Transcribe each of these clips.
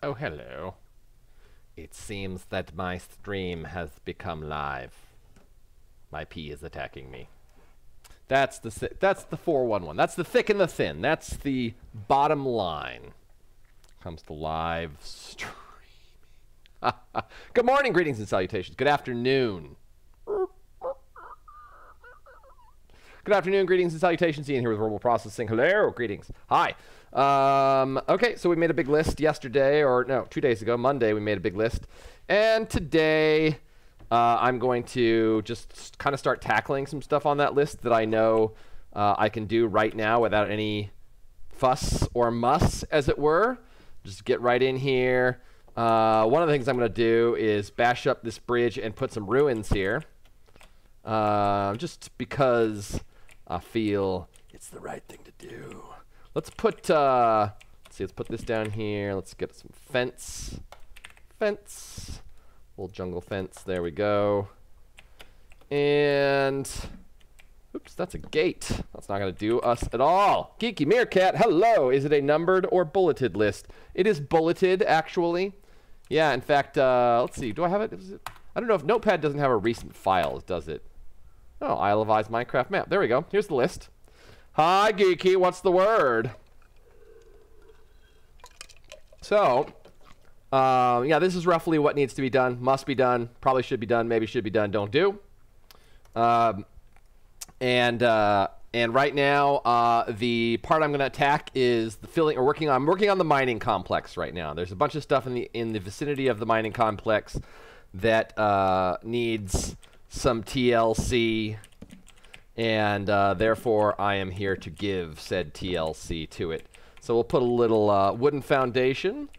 Oh, hello. It seems that my stream has become live. My P is attacking me. That's the 411. That's the thick and the thin. That's the bottom line. Comes to live streaming. Good morning, greetings and salutations. Good afternoon. Good afternoon, greetings and salutations. Ian here with Verbal Processing. Hello, greetings. Hi. Okay, so we made a big list yesterday, or no, 2 days ago, Monday, we made a big list. And today, I'm going to just kind of start tackling some stuff on that list that I know I can do right now without any fuss or muss, as it were. Just get right in here. One of the things I'm going to do is bash up this bridge and put some ruins here. Just because I feel it's the right thing to do. Let's put, let's see, let's put this down here. Let's get some fence. Little jungle fence. There we go. And, oops, that's a gate. That's not going to do us at all. Geeky Meerkat, hello. Is it a numbered or bulleted list? It is bulleted, actually. Yeah, in fact, let's see. Do I have it? I don't know if Notepad doesn't have a recent files, does it? Oh, Isle of Eyes Minecraft map. There we go. Here's the list. Hi, Geeky. What's the word? So, yeah, this is roughly what needs to be done. Must be done. Probably should be done. Maybe should be done. Don't do. And right now, the part I'm going to attack is the filling. Or I'm working on the mining complex right now. There's a bunch of stuff in the vicinity of the mining complex that needs some TLC, and therefore I am here to give said TLC to it. So we'll put a little wooden foundation.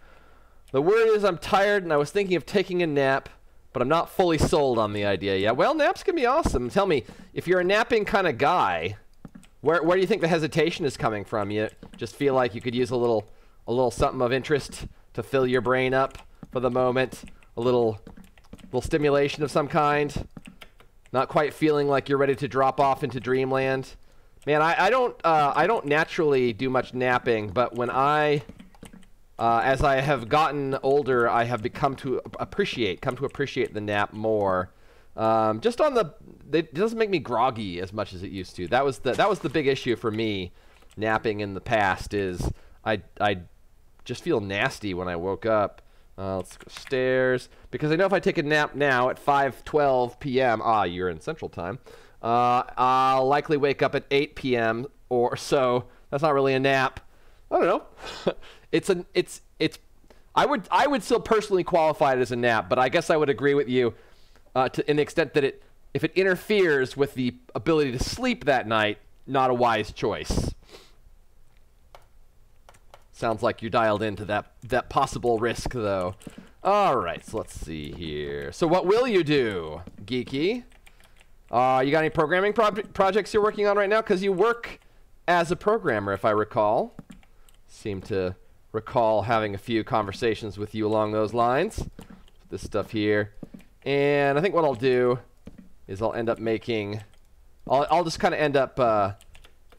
The word is I'm tired, and I was thinking of taking a nap, but I'm not fully sold on the idea yet. Well, naps can be awesome. Tell me, if you're a napping kind of guy, where do you think the hesitation is coming from? You just feel like you could use a little something of interest to fill your brain up for the moment, a little stimulation of some kind. Not quite feeling like you're ready to drop off into dreamland. Man, I don't naturally do much napping, but when as I have gotten older, I have come to appreciate the nap more. Just on it doesn't make me groggy as much as it used to. That was the big issue for me, napping in the past, is I just feel nasty when I woke up. Let's go stairs, because I know if I take a nap now at 5:12 p.m. You're in Central Time. I'll likely wake up at 8 p.m. or so. That's not really a nap. I don't know. I would still personally qualify it as a nap, but I guess I would agree with you in the extent that if it interferes with the ability to sleep that night, not a wise choice. Sounds like you're dialed into that possible risk, though. All right, so let's see here. So what will you do, Geeky? You got any programming projects you're working on right now? Because you work as a programmer, if I recall. Seem to recall having a few conversations with you along those lines. This stuff here. And I think what I'll do is I'll end up making... I'll just kind of end up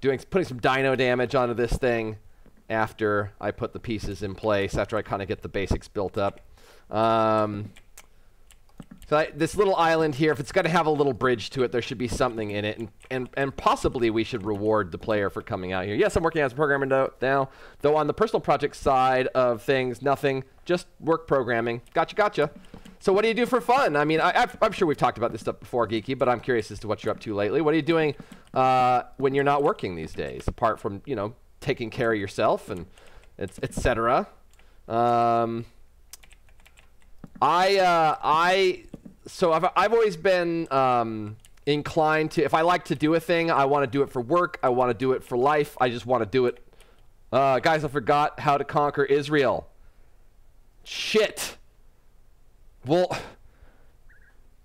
putting some dino damage onto this thing after I put the pieces in place, after I kind of get the basics built up. So this little island here, if it's going to have a little bridge to it, there should be something in it, and possibly we should reward the player for coming out here. Yes, I'm working as a programmer now, though on the personal project side of things, nothing, just work programming. Gotcha. So what do you do for fun? I mean, I'm sure we've talked about this stuff before, Geeky, but I'm curious as to what you're up to lately. What are you doing when you're not working these days, apart from, taking care of yourself and etc. So I've always been inclined to, if I like to do a thing, I want to do it for work, I want to do it for life, I just want to do it. Guys, I forgot how to conquer Israel. Shit. Well,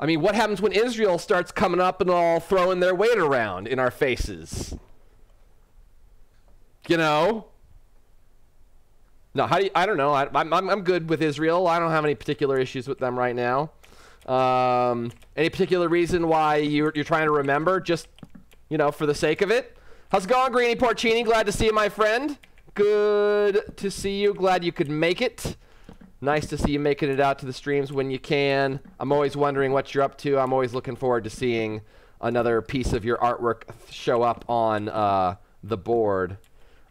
I mean, what happens when Israel starts coming up and all throwing their weight around in our faces? No, I don't know. I'm good with Israel. I don't have any particular issues with them right now. Any particular reason why you're trying to remember? Just, for the sake of it? How's it going, Greeny Porcini? Glad to see you, my friend. Good to see you. Glad you could make it. Nice to see you making it out to the streams when you can. I'm always wondering what you're up to. I'm always looking forward to seeing another piece of your artwork show up on the board.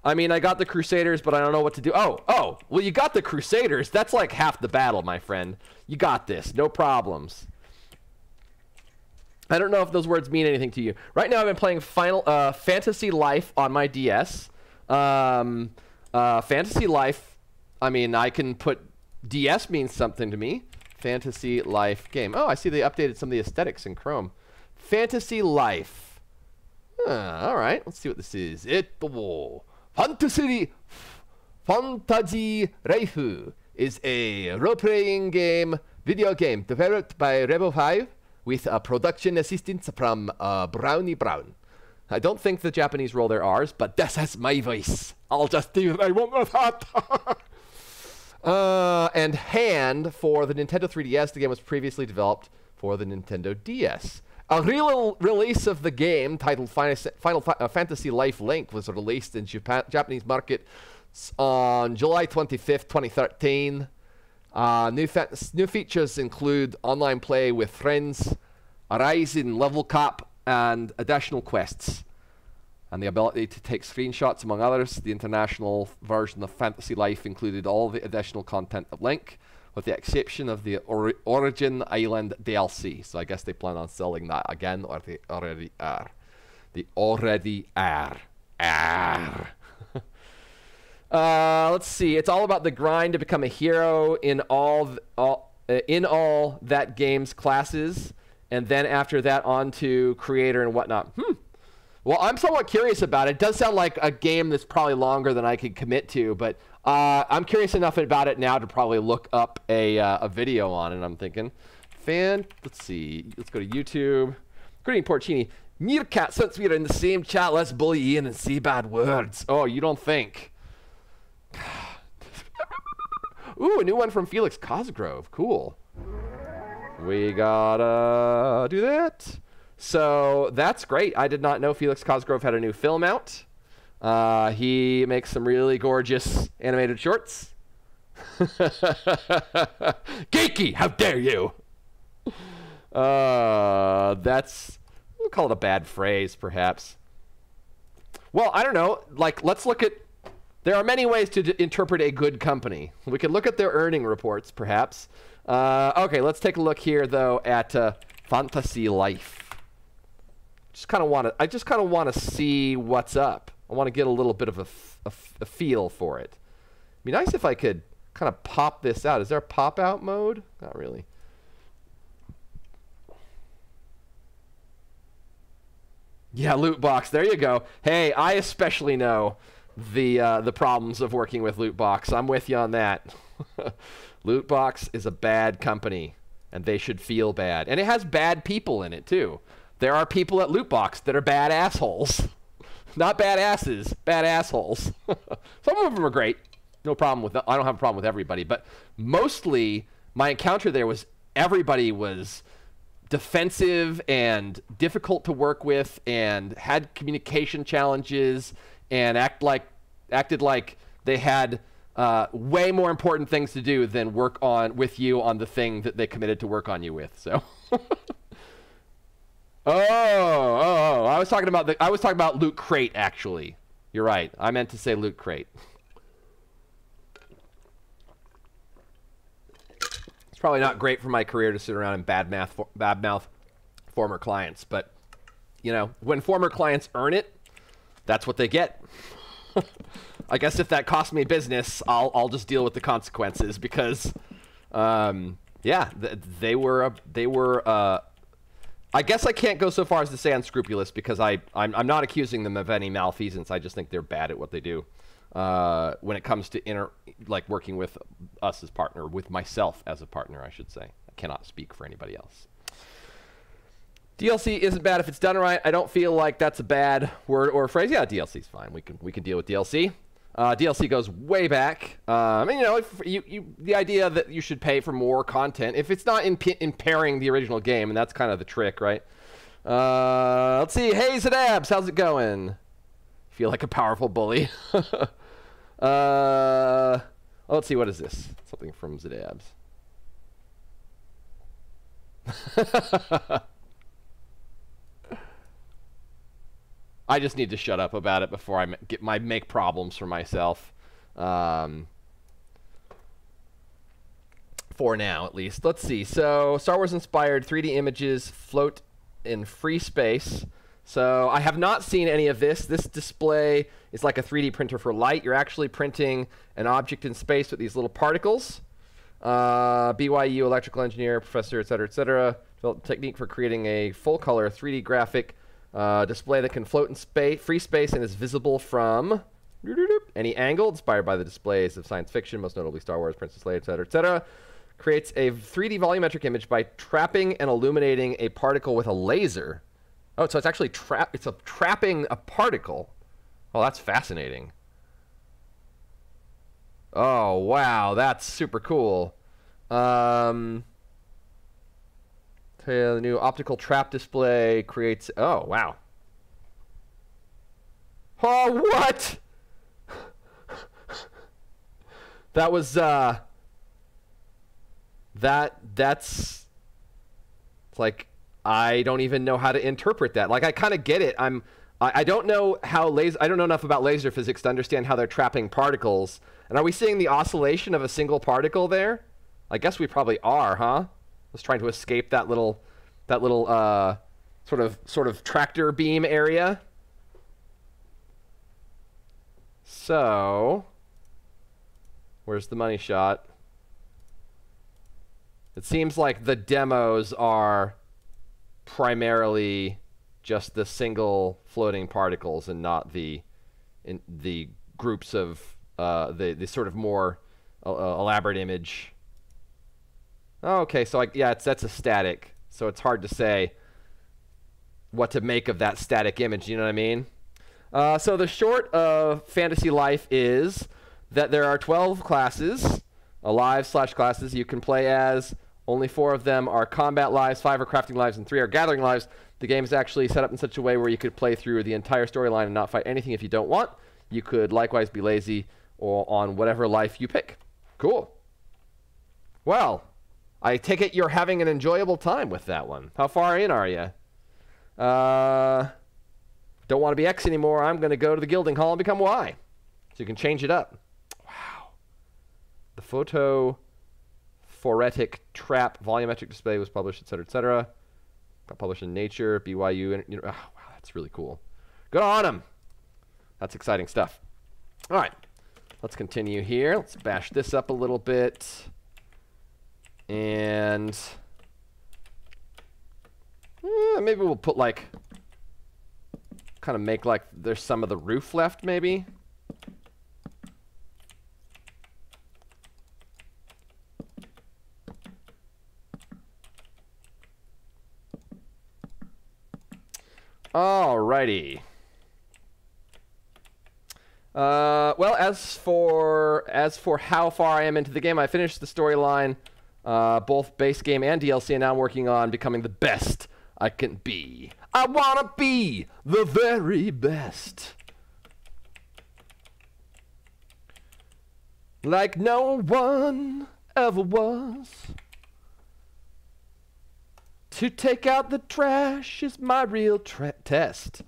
I mean, I got the Crusaders, but I don't know what to do. Oh, well, you got the Crusaders. That's like half the battle, my friend. You got this. No problems. I don't know if those words mean anything to you. Right now, I've been playing Fantasy Life on my DS. Fantasy Life, I mean, I can put... DS means something to me. Fantasy Life game. Oh, I see they updated some of the aesthetics in Chrome. Fantasy Life. All right, let's see what this is. Fantasy Life is a role-playing video game developed by Rebel 5 with production assistance from Brownie Brown. I don't think the Japanese roll their R's, but this is my voice. I'll just do what I want with that. And Hand for the Nintendo 3DS. The game was previously developed for the Nintendo DS. A real release of the game, titled Final Fantasy Life Link, was released in Japanese market on July 25th, 2013. New features include online play with friends, a rise in level cap, and additional quests. And the ability to take screenshots, among others. The international version of Fantasy Life included all the additional content of Link, with the exception of the Origin Island DLC. So I guess they plan on selling that again, or they already are. They already are. Let's see. It's all about the grind to become a hero in all that game's classes, and then after that on to creator and whatnot. Well, I'm somewhat curious about it. It does sound like a game that's probably longer than I could commit to, but I'm curious enough about it now to probably look up a video on it. I'm thinking, let's see. Let's go to YouTube. Greeting Porcini. Meerkat, since we're in the same chat, let's bully Ian and say bad words. Oh, you don't think? Ooh, a new one from Felix Cosgrove. Cool. We gotta do that. So that's great. I did not know Felix Cosgrove had a new film out. He makes some really gorgeous animated shorts. Geeky, how dare you? We'll call it a bad phrase, perhaps. Well, I don't know. Like, let's look at... There are many ways to interpret a good company. We could look at their earning reports, perhaps. Okay, let's take a look here, though, at Fantasy Life. I just kind of want to see what's up. I want to get a little bit of a feel for it. It'd be nice if I could kind of pop this out. Is there a pop-out mode? Not really. Yeah, loot box. There you go. Hey, I especially know the problems of working with loot box. I'm with you on that. Loot box is a bad company, and they should feel bad. And it has bad people in it too. There are people at loot box that are bad assholes. Not bad asses, bad assholes. Some of them are great. No problem with that. I don't have a problem with everybody, but mostly my encounter there was everybody was defensive and difficult to work with and had communication challenges and acted like they had way more important things to do than work on with you on the thing that they committed to work on you with. So I was talking about Loot Crate, actually. You're right. I meant to say Loot Crate. It's probably not great for my career to sit around and badmouth former clients, but you know, when former clients earn it, that's what they get. I guess if that costs me business, I'll just deal with the consequences because, yeah, they were. I guess I can't go so far as to say unscrupulous because I'm not accusing them of any malfeasance. I just think they're bad at what they do when it comes to working with us as partner, with myself as a partner, I should say. I cannot speak for anybody else. DLC isn't bad if it's done right. I don't feel like that's a bad word or phrase. Yeah, DLC's fine. We can deal with DLC. DLC goes way back. I mean, you know, if the idea that you should pay for more content if it's not impairing the original game, and that's kind of the trick, right? Let's see. Hey, Zadabs, how's it going? Feel like a powerful bully. Oh, let's see, what is this? Something from Zadabs. I just need to shut up about it before I make problems for myself. For now, at least. Let's see. So, Star Wars inspired 3D images float in free space. So, I have not seen any of this. This display is like a 3D printer for light. You're actually printing an object in space with these little particles. BYU electrical engineer, professor, etc., developed a technique for creating a full-color 3D graphic display that can float in free space and is visible from any angle, inspired by the displays of science fiction, most notably Star Wars, Princess Leia, etc. Creates a 3D volumetric image by trapping and illuminating a particle with a laser. Oh, so it's actually trapping a particle. Oh, that's fascinating. Oh, wow, that's super cool. The new optical trap display creates... Oh, wow. Oh, what? That was, that's... It's like, I don't even know how to interpret that. Like, I kind of get it. I don't know how I don't know enough about laser physics to understand how they're trapping particles. And are we seeing the oscillation of a single particle there? I guess we probably are, huh? Just trying to escape that little sort of tractor beam area. So, where's the money shot? It seems like the demos are primarily just the single floating particles and not the groups of the sort of more elaborate image. Oh, okay, so that's a static, so it's hard to say what to make of that static image, you know what I mean? So the short of Fantasy Life is that there are 12 classes, lives/classes you can play as. Only 4 of them are combat lives, 5 are crafting lives, and 3 are gathering lives. The game is actually set up in such a way where you could play through the entire storyline and not fight anything if you don't want. You could likewise be lazy or on whatever life you pick. Cool. Well, I take it you're having an enjoyable time with that one. How far in are you? Don't want to be X anymore. I'm going to go to the Gilding Hall and become Y. So you can change it up. Wow. The photophoretic trap volumetric display was published, etc., etc. Got published in Nature, BYU. Oh, wow, that's really cool. Good on them. That's exciting stuff. All right. Let's continue here. Let's bash this up a little bit. And maybe we'll put like, kind of make like there's some of the roof left maybe. Alrighty. Well, as for how far I am into the game, I finished the storyline, both base game and DLC, and now I'm working on becoming the best I can be. I wanna be the very best. Like no one ever was. To take out the trash is my real test.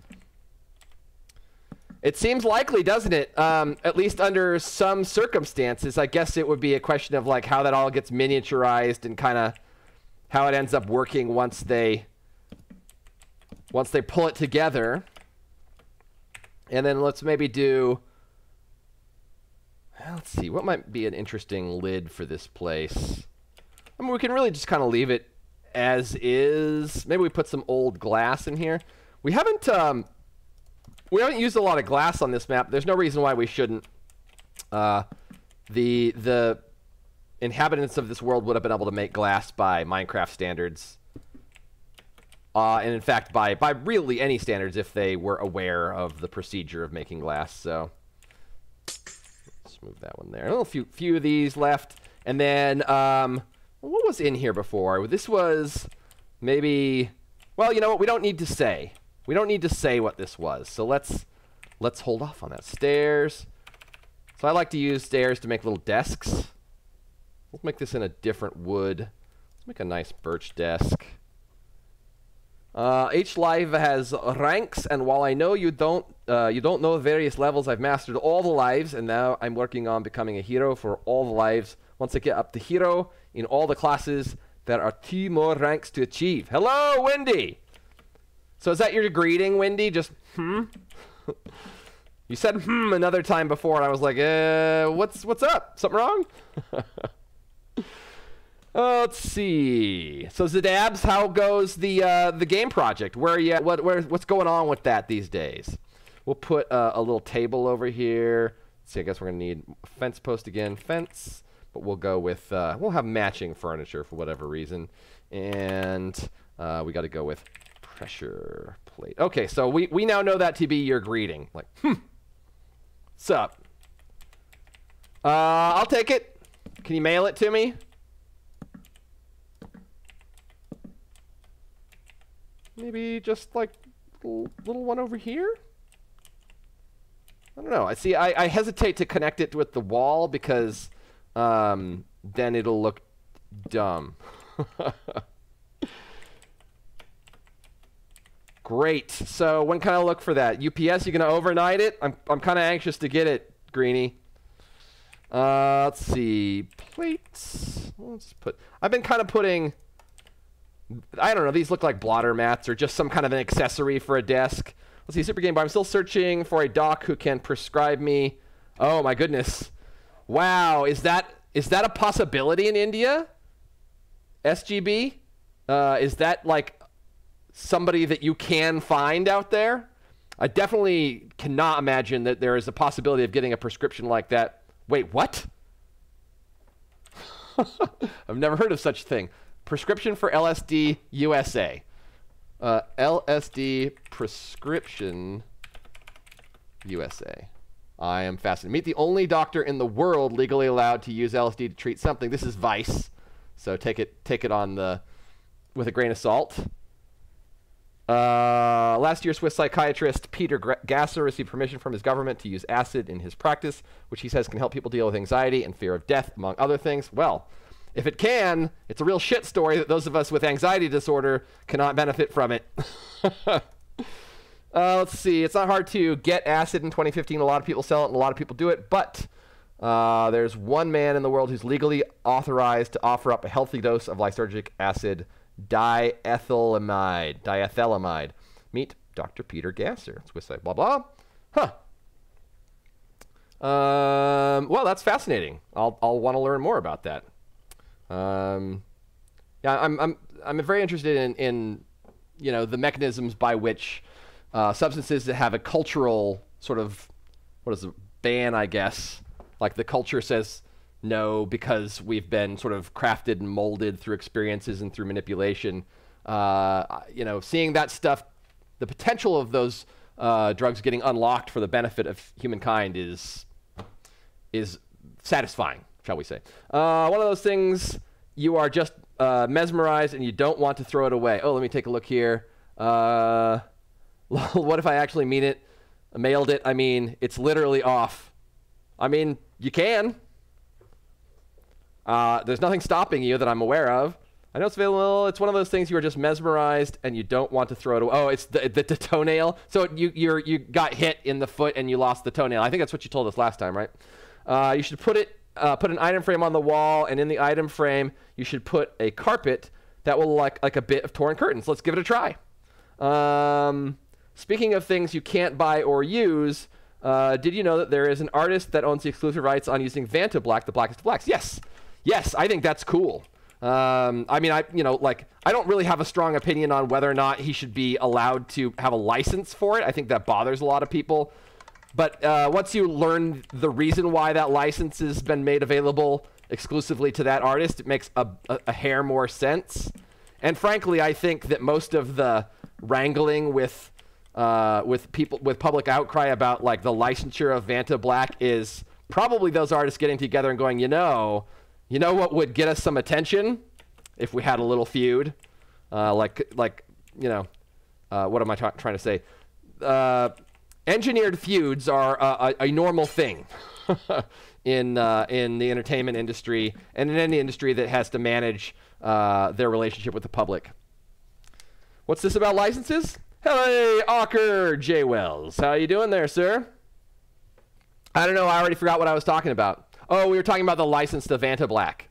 It seems likely, doesn't it? At least under some circumstances. I guess it would be a question of like how that all gets miniaturized and kind of how it ends up working once they pull it together. And then let's maybe do... Let's see, what might be an interesting lid for this place? I mean, we can really just kind of leave it as is. Maybe we put some old glass in here. We haven't used a lot of glass on this map. There's no reason why we shouldn't. The inhabitants of this world would have been able to make glass by Minecraft standards. And in fact, by really any standards if they were aware of the procedure of making glass. So let's move that one there. A few of these left. And then, what was in here before? This was maybe... Well, you know what? We don't need to say. We don't need to say what this was. So let's hold off on that. Stairs. So I like to use stairs to make little desks. Let's make this in a different wood. Let's make a nice birch desk. Each life has ranks, and while I know you don't know various levels, I've mastered all the lives, and now I'm working on becoming a hero for all the lives. Once I get up to hero in all the classes, there are 2 more ranks to achieve. Hello, Wendy! So is that your greeting, Wendy? Just, You said another time before, and I was like, what's up? Something wrong? Let's see. So Zadabs, how goes the game project? Where are you at? What's going on with that these days? We'll put a little table over here. Let's see, I guess we're gonna need a fence post again. Fence, but we'll go with we'll have matching furniture for whatever reason, and we got to go with pressure plate. Okay, so we now know that to be your greeting. Like, what's up? I'll take it. Can you mail it to me? Maybe just like a little one over here? I don't know. I hesitate to connect it with the wall because then it'll look dumb. Great. So when can I look for that? UPS, you gonna overnight it? I'm kind of anxious to get it, Greenie. Let's see. Plates. Let's put. I've been kind of putting. I don't know, these look like blotter mats or just some kind of an accessory for a desk. Let's see, Super Game Boy. I'm still searching for a doc who can prescribe me. Oh my goodness. Wow, is that a possibility in India? SGB? Is that like somebody that you can find out there? I definitely cannot imagine that there is a possibility of getting a prescription like that. Wait, what? I've never heard of such a thing. Prescription for LSD USA. LSD prescription USA. I am fascinated. Meet the only doctor in the world legally allowed to use LSD to treat something. This is Vice, so take it on with a grain of salt. Last year, Swiss psychiatrist Peter Gasser received permission from his government to use acid in his practice, which he says can help people deal with anxiety and fear of death, among other things. Well, if it can, it's a real shit story that those of us with anxiety disorder cannot benefit from it. Let's see. It's not hard to get acid in 2015. A lot of people sell it and a lot of people do it. But there's one man in the world who's legally authorized to offer up a healthy dose of lysergic acid, diethylamide. Meet Dr. Peter Gasser. Swiss site, blah, blah. Huh. Well, that's fascinating. I'll want to learn more about that. Yeah, I'm very interested in the mechanisms by which substances that have a cultural sort of ban, I guess. Like the culture says no because we've been sort of crafted and molded through experiences and through manipulation. Seeing that stuff, the potential of those drugs getting unlocked for the benefit of humankind is satisfying, shall we say. One of those things you are just mesmerized and you don't want to throw it away. Oh, let me take a look here. What if I actually mean it? I mailed it. I mean, it's literally off. I mean, you can. There's nothing stopping you that I'm aware of. I know it's available. It's one of those things you are just mesmerized and you don't want to throw it away. Oh, it's the toenail. So you got hit in the foot and you lost the toenail. I think that's what you told us last time, right? You should put an item frame on the wall, and in the item frame you should put a carpet that will look like a bit of torn curtains. Let's give it a try. Speaking of things you can't buy or use, did you know that there is an artist that owns the exclusive rights on using Vanta Black, the blackest of blacks? Yes, I think that's cool. I don't really have a strong opinion on whether or not he should be allowed to have a license for it. I think that bothers a lot of people. But once you learn the reason why that license has been made available exclusively to that artist, it makes a hair more sense. And frankly, I think that most of the wrangling with public outcry about like the licensure of Vanta Black is probably those artists getting together and going, you know what would get us some attention if we had a little feud, what am I trying to say? Engineered feuds are a normal thing. in the entertainment industry and in any industry that has to manage their relationship with the public. What's this about licenses? Hey, Ocker J. Wells. How you doing there, sir? I don't know. I already forgot what I was talking about. Oh, we were talking about the license to Vantablack,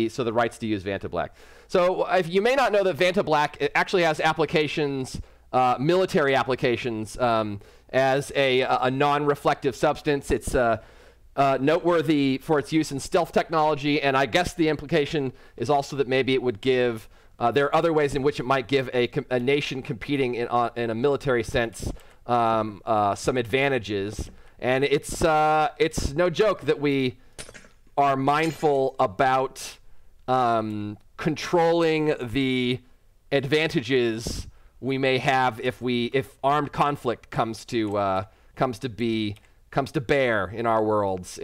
so the rights to use Vantablack. So if you may not know that Vantablack, it actually has applications, military applications, as a non-reflective substance. It's noteworthy for its use in stealth technology, and I guess the implication is also that maybe it would give, there are other ways in which it might give a nation competing in a military sense some advantages. And it's no joke that we are mindful about controlling the advantages we may have if armed conflict comes to bear in our worlds,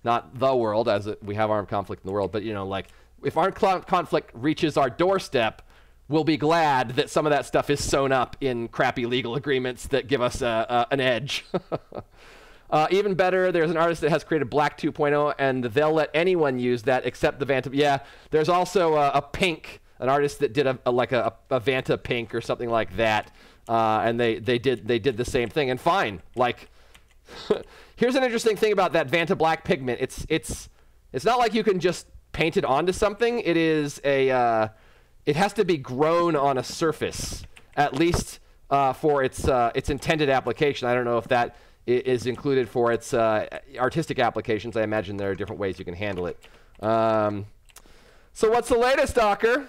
not the world, as we have armed conflict in the world, but like if armed conflict reaches our doorstep, we'll be glad that some of that stuff is sewn up in crappy legal agreements that give us an edge. Even better, there's an artist that has created Black 2.0, and they'll let anyone use that except the Vanta. Yeah, there's also a Pink, an artist that did a Vanta Pink or something like that, and they did the same thing. And fine, like, here's an interesting thing about that Vanta Black pigment. It's not like you can just paint it onto something. It is it has to be grown on a surface, at least for its intended application. I don't know if that is included for its artistic applications. I imagine there are different ways you can handle it. So what's the latest, Docker?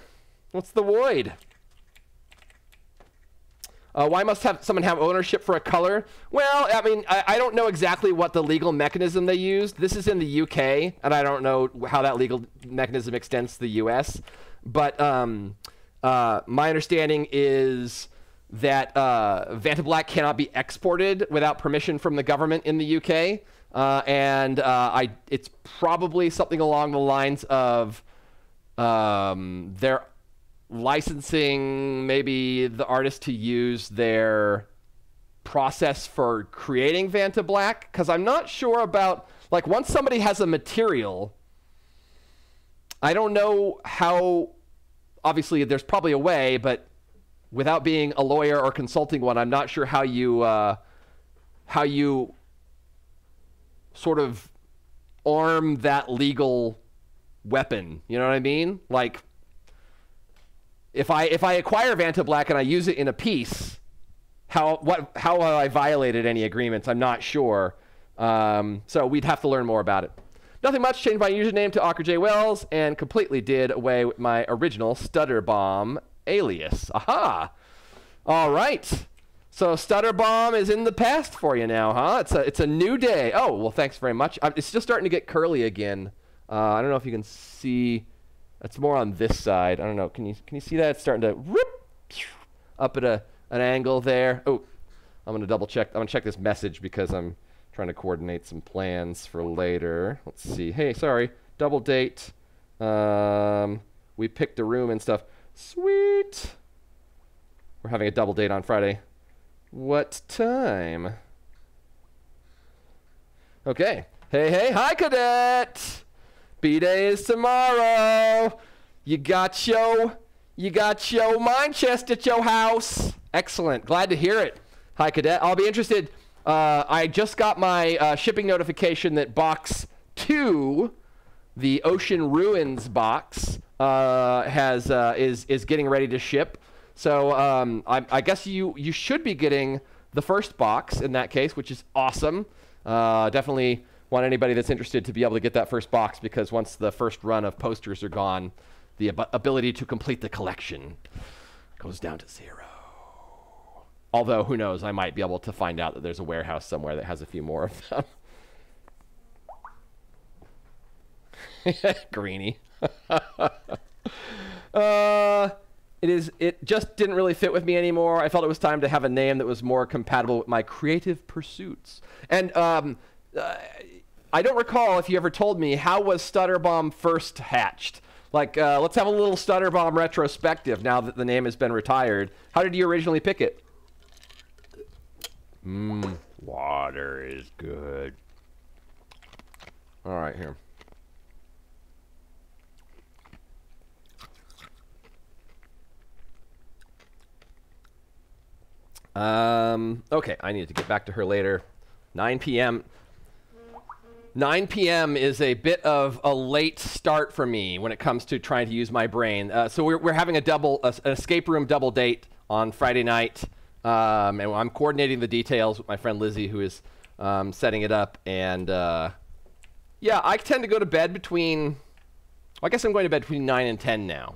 What's the void? Why must someone have ownership for a color? Well, I mean, I don't know exactly what the legal mechanism they used. This is in the UK, and I don't know how that legal mechanism extends to the US. But my understanding is that Vantablack cannot be exported without permission from the government in the UK, and it's probably something along the lines of they're licensing maybe the artist to use their process for creating Vantablack, because I'm not sure about, like, once somebody has a material, I don't know how, obviously there's probably a way, but without being a lawyer or consulting one, I'm not sure how you sort of arm that legal weapon. You know what I mean? Like, if I acquire Vantablack and I use it in a piece, how have I violated any agreements? I'm not sure. So we'd have to learn more about it. Nothing much. Changed my username to Ocker J. Wells and completely did away with my original Stutterbomb alias. Aha! All right. So Stutterbomb is in the past for you now, huh? It's a new day. Oh, well, thanks very much. It's just starting to get curly again. I don't know if you can see. It's more on this side. I don't know. Can you see that? It's starting to rip up at an angle there. Oh, I'm gonna double check. I'm gonna check this message because I'm trying to coordinate some plans for later. Let's see. Hey, sorry. Double date. We picked a room and stuff. Sweet. We're having a double date on Friday. What time? Okay. Hey, hi, cadet. B-Day is tomorrow. You got your mine chest at your house. Excellent. Glad to hear it. Hi, cadet. I'll be interested. I just got my shipping notification that box 2, the Ocean Ruins box, is getting ready to ship. So I guess you should be getting the first box in that case, which is awesome. Definitely want anybody that's interested to be able to get that first box, because once the first run of posters are gone, the ability to complete the collection goes down to 0. Although, who knows, I might be able to find out that there's a warehouse somewhere that has a few more of them. Greenie. It just didn't really fit with me anymore. I felt it was time to have a name that was more compatible with my creative pursuits. And I don't recall if you ever told me, how was Stutterbomb first hatched? Like, let's have a little Stutterbomb retrospective now that the name has been retired. How did you originally pick it? Water is good. All right, here. Okay, I need to get back to her later. 9 p.m. 9 p.m. is a bit of a late start for me when it comes to trying to use my brain. So we're having an escape room double date on Friday night, and I'm coordinating the details with my friend Lizzie, who is setting it up. And yeah, I tend to go to bed between. Well, I guess I'm going to bed between 9 and 10 now.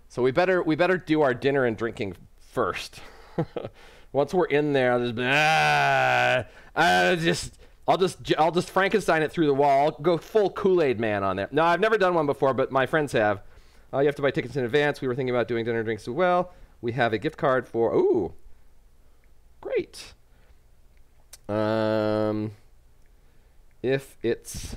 So we better do our dinner and drinking first. Once we're in there, I'll just Frankenstein it through the wall. I'll go full Kool-Aid Man on there. No, I've never done one before, but my friends have. You have to buy tickets in advance. We were thinking about doing dinner and drinks as well. We have a gift card for. Ooh, great. If it's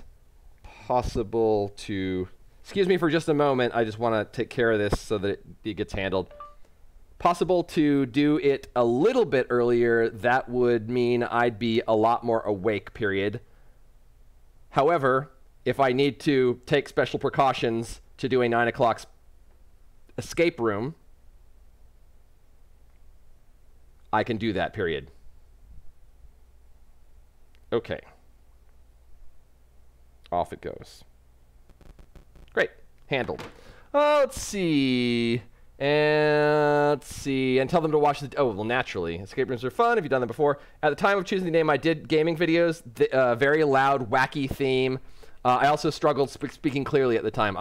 possible to, excuse me for just a moment. I just want to take care of this so that it gets handled. Possible to do it a little bit earlier, that would mean I'd be a lot more awake, period. However, if I need to take special precautions to do a 9 o'clock escape room, I can do that, period. Okay. Off it goes. Great. Handled. Let's see. And tell them to watch the. Oh, well, naturally, escape rooms are fun. Have you done them before? At the time of choosing the name, I did gaming videos. Very loud, wacky theme. I also struggled speaking clearly at the time.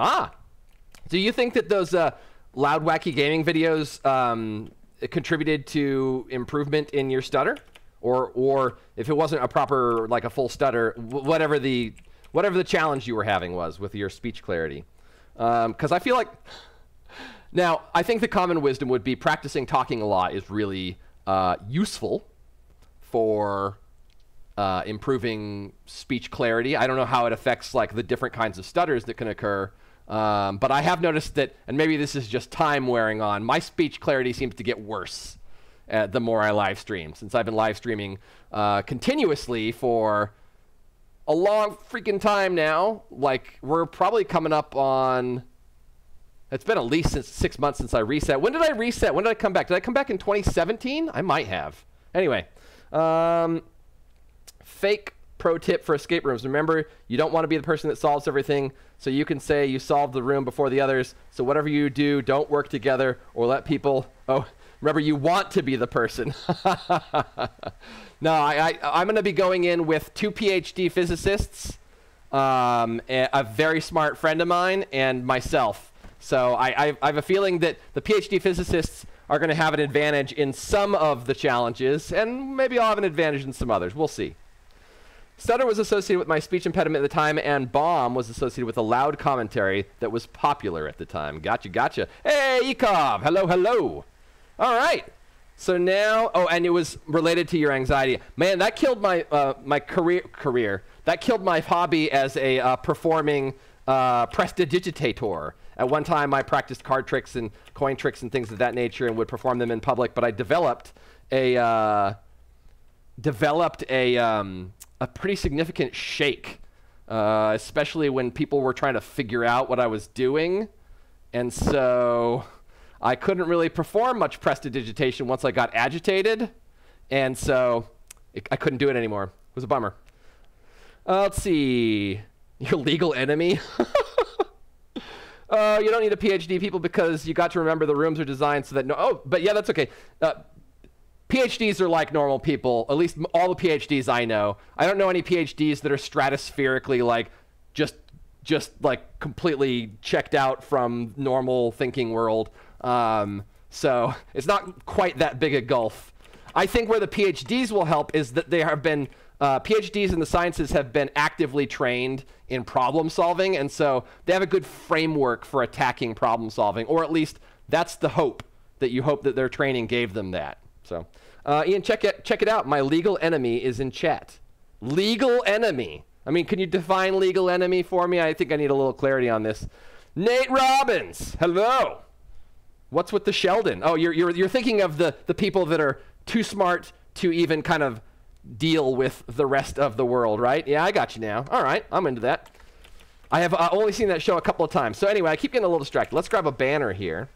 Do you think that those loud, wacky gaming videos contributed to improvement in your stutter, or if it wasn't a proper, like a full stutter, whatever the challenge you were having was with your speech clarity? Because I feel like. Now, I think the common wisdom would be practicing talking a lot is really useful for improving speech clarity. I don't know how it affects like the different kinds of stutters that can occur, but I have noticed that, and maybe this is just time wearing on, my speech clarity seems to get worse the more I live stream, since I've been live streaming continuously for a long freaking time now. Like, we're probably coming up on... It's been at least 6 months since I reset. When did I reset? When did I come back? Did I come back in 2017? I might have. Anyway, fake pro tip for escape rooms. Remember, you don't want to be the person that solves everything, so you can say you solved the room before the others. So whatever you do, don't work together or let people... Oh, remember, you want to be the person. No, I'm going to be going in with 2 PhD physicists, a very smart friend of mine, and myself. So I have a feeling that the PhD physicists are going to have an advantage in some of the challenges, and maybe I'll have an advantage in some others. We'll see. Stutter was associated with my speech impediment at the time, and bomb was associated with a loud commentary that was popular at the time. Gotcha, gotcha. Hey, Ekov! Hello, hello! All right. So now, oh, and it was related to your anxiety. Man, that killed my my career. That killed my hobby as a performing prestidigitator. At one time, I practiced card tricks and coin tricks and things of that nature and would perform them in public. But I developed a pretty significant shake, especially when people were trying to figure out what I was doing. And so I couldn't really perform much prestidigitation once I got agitated. And so I couldn't do it anymore. It was a bummer. Let's see. Your legal enemy? You don't need a PhD, people, because you got to remember the rooms are designed so that but yeah, that's okay. PhDs are like normal people, at least all the PhDs I know. I don't know any PhDs that are stratospherically like just like completely checked out from normal thinking world. So it's not quite that big a gulf. I think where the PhDs will help is that they have been PhDs in the sciences have been actively trained in problem solving, and so they have a good framework for attacking problem solving, or at least that's the hope, that you hope that their training gave them that. So, Ian, check it out. My legal enemy is in chat. Legal enemy. I mean, can you define legal enemy for me? I think I need a little clarity on this. Nate Robbins, hello. What's with the Sheldon? Oh, you're thinking of the people that are too smart to even kind of deal with the rest of the world, right? Yeah, I got you now. All right, I'm into that. I have only seen that show a couple of times. So anyway, I keep getting a little distracted. Let's grab a banner here.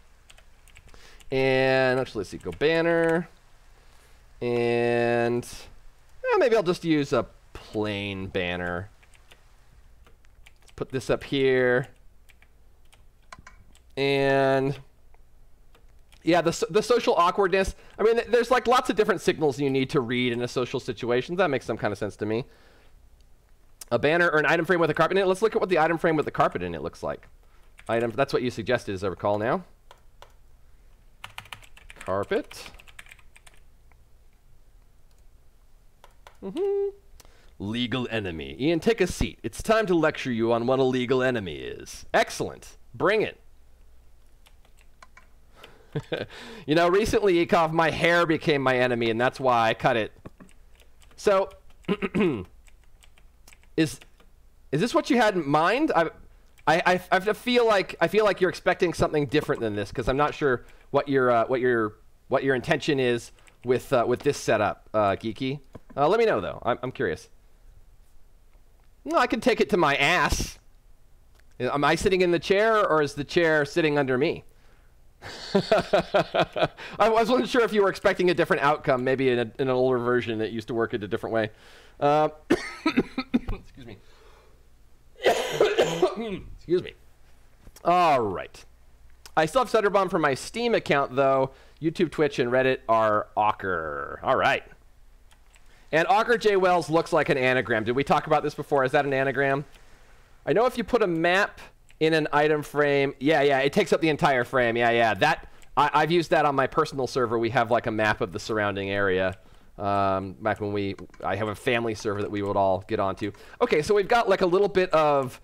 And actually, let's see, go banner. And maybe I'll just use a plain banner. Let's put this up here. And yeah, the social awkwardness. I mean, there's like lots of different signals you need to read in a social situation. That makes some kind of sense to me. A banner or an item frame with a carpet in it. Let's look at what the item frame with the carpet in it looks like. Item. That's what you suggested, as I recall now. Carpet. Legal enemy. Ian, take a seat. It's time to lecture you on what a legal enemy is. Excellent. Bring it. You know, recently, Ekov, my hair became my enemy, and that's why I cut it. So, is this what you had in mind? I feel like you're expecting something different than this, because I'm not sure what your intention is with this setup, Geeky. Let me know though. I'm curious. No, I can take it to my ass. Am I sitting in the chair, or is the chair sitting under me? I wasn't sure if you were expecting a different outcome, maybe in an older version that used to work in a different way. Excuse me. Excuse me. All right. I still have Sutterbomb for my Steam account, though. YouTube, Twitch, and Reddit are Awker. All right. And Awker J. Wells looks like an anagram. Did we talk about this before? Is that an anagram? I know if you put a map in an item frame, yeah, it takes up the entire frame. Yeah. That I've used that on my personal server. We have like a map of the surrounding area. Back when I have a family server that we would all get onto. Okay, so we've got like a little bit of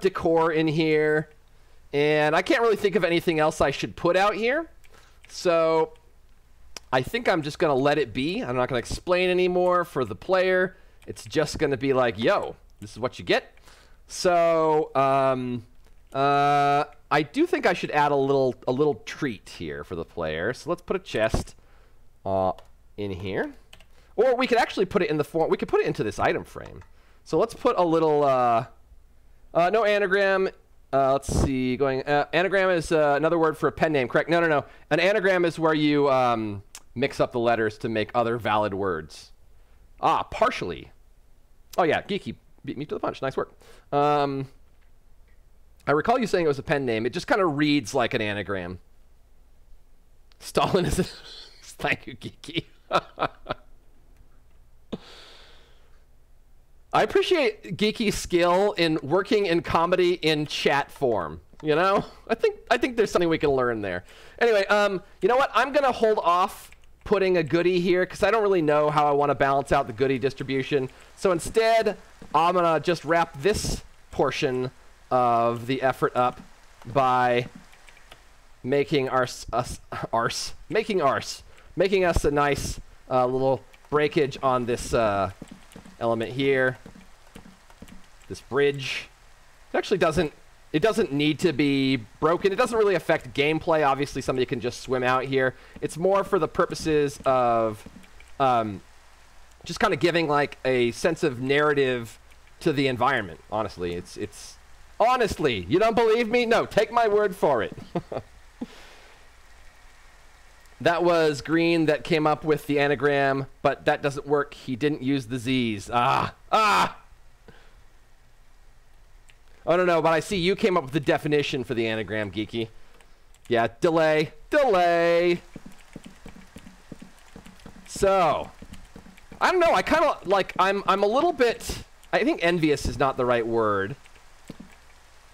decor in here, and I can't really think of anything else I should put out here. So I think I'm just gonna let it be. I'm not gonna explain anymore for the player. It's just gonna be like, yo, this is what you get. So I do think I should add a little treat here for the player. So let's put a chest in here, or we could actually put it in the form. We could put it into this item frame. So let's put a little no anagram. Let's see. Anagram is another word for a pen name, correct? No. An anagram is where you mix up the letters to make other valid words. Partially. Oh yeah, Geeky beat me to the punch. Nice work. I recall you saying it was a pen name. It just kind of reads like an anagram. Stalin is a... Thank you, Geeky. I appreciate Geeky's skill in working in comedy in chat form. You know, I think there's something we can learn there. Anyway, you know what? I'm gonna hold off putting a goodie here because I don't really know how I want to balance out the goodie distribution. So instead, I'm gonna just wrap this portion of the effort up by making us a nice little breakage on this element here. This bridge. It actually doesn't need to be broken. It doesn't really affect gameplay. Obviously, somebody can just swim out here. It's more for the purposes of just kind of giving like a sense of narrative to the environment. Honestly, it's honestly, you don't believe me? No, take my word for it. That was Green that came up with the anagram, but that doesn't work. He didn't use the Z's. Oh, no, but I see you came up with the definition for the anagram, Geeky. Yeah, delay. So, I don't know. I kind of, like, I'm a little bit, I think envious is not the right word.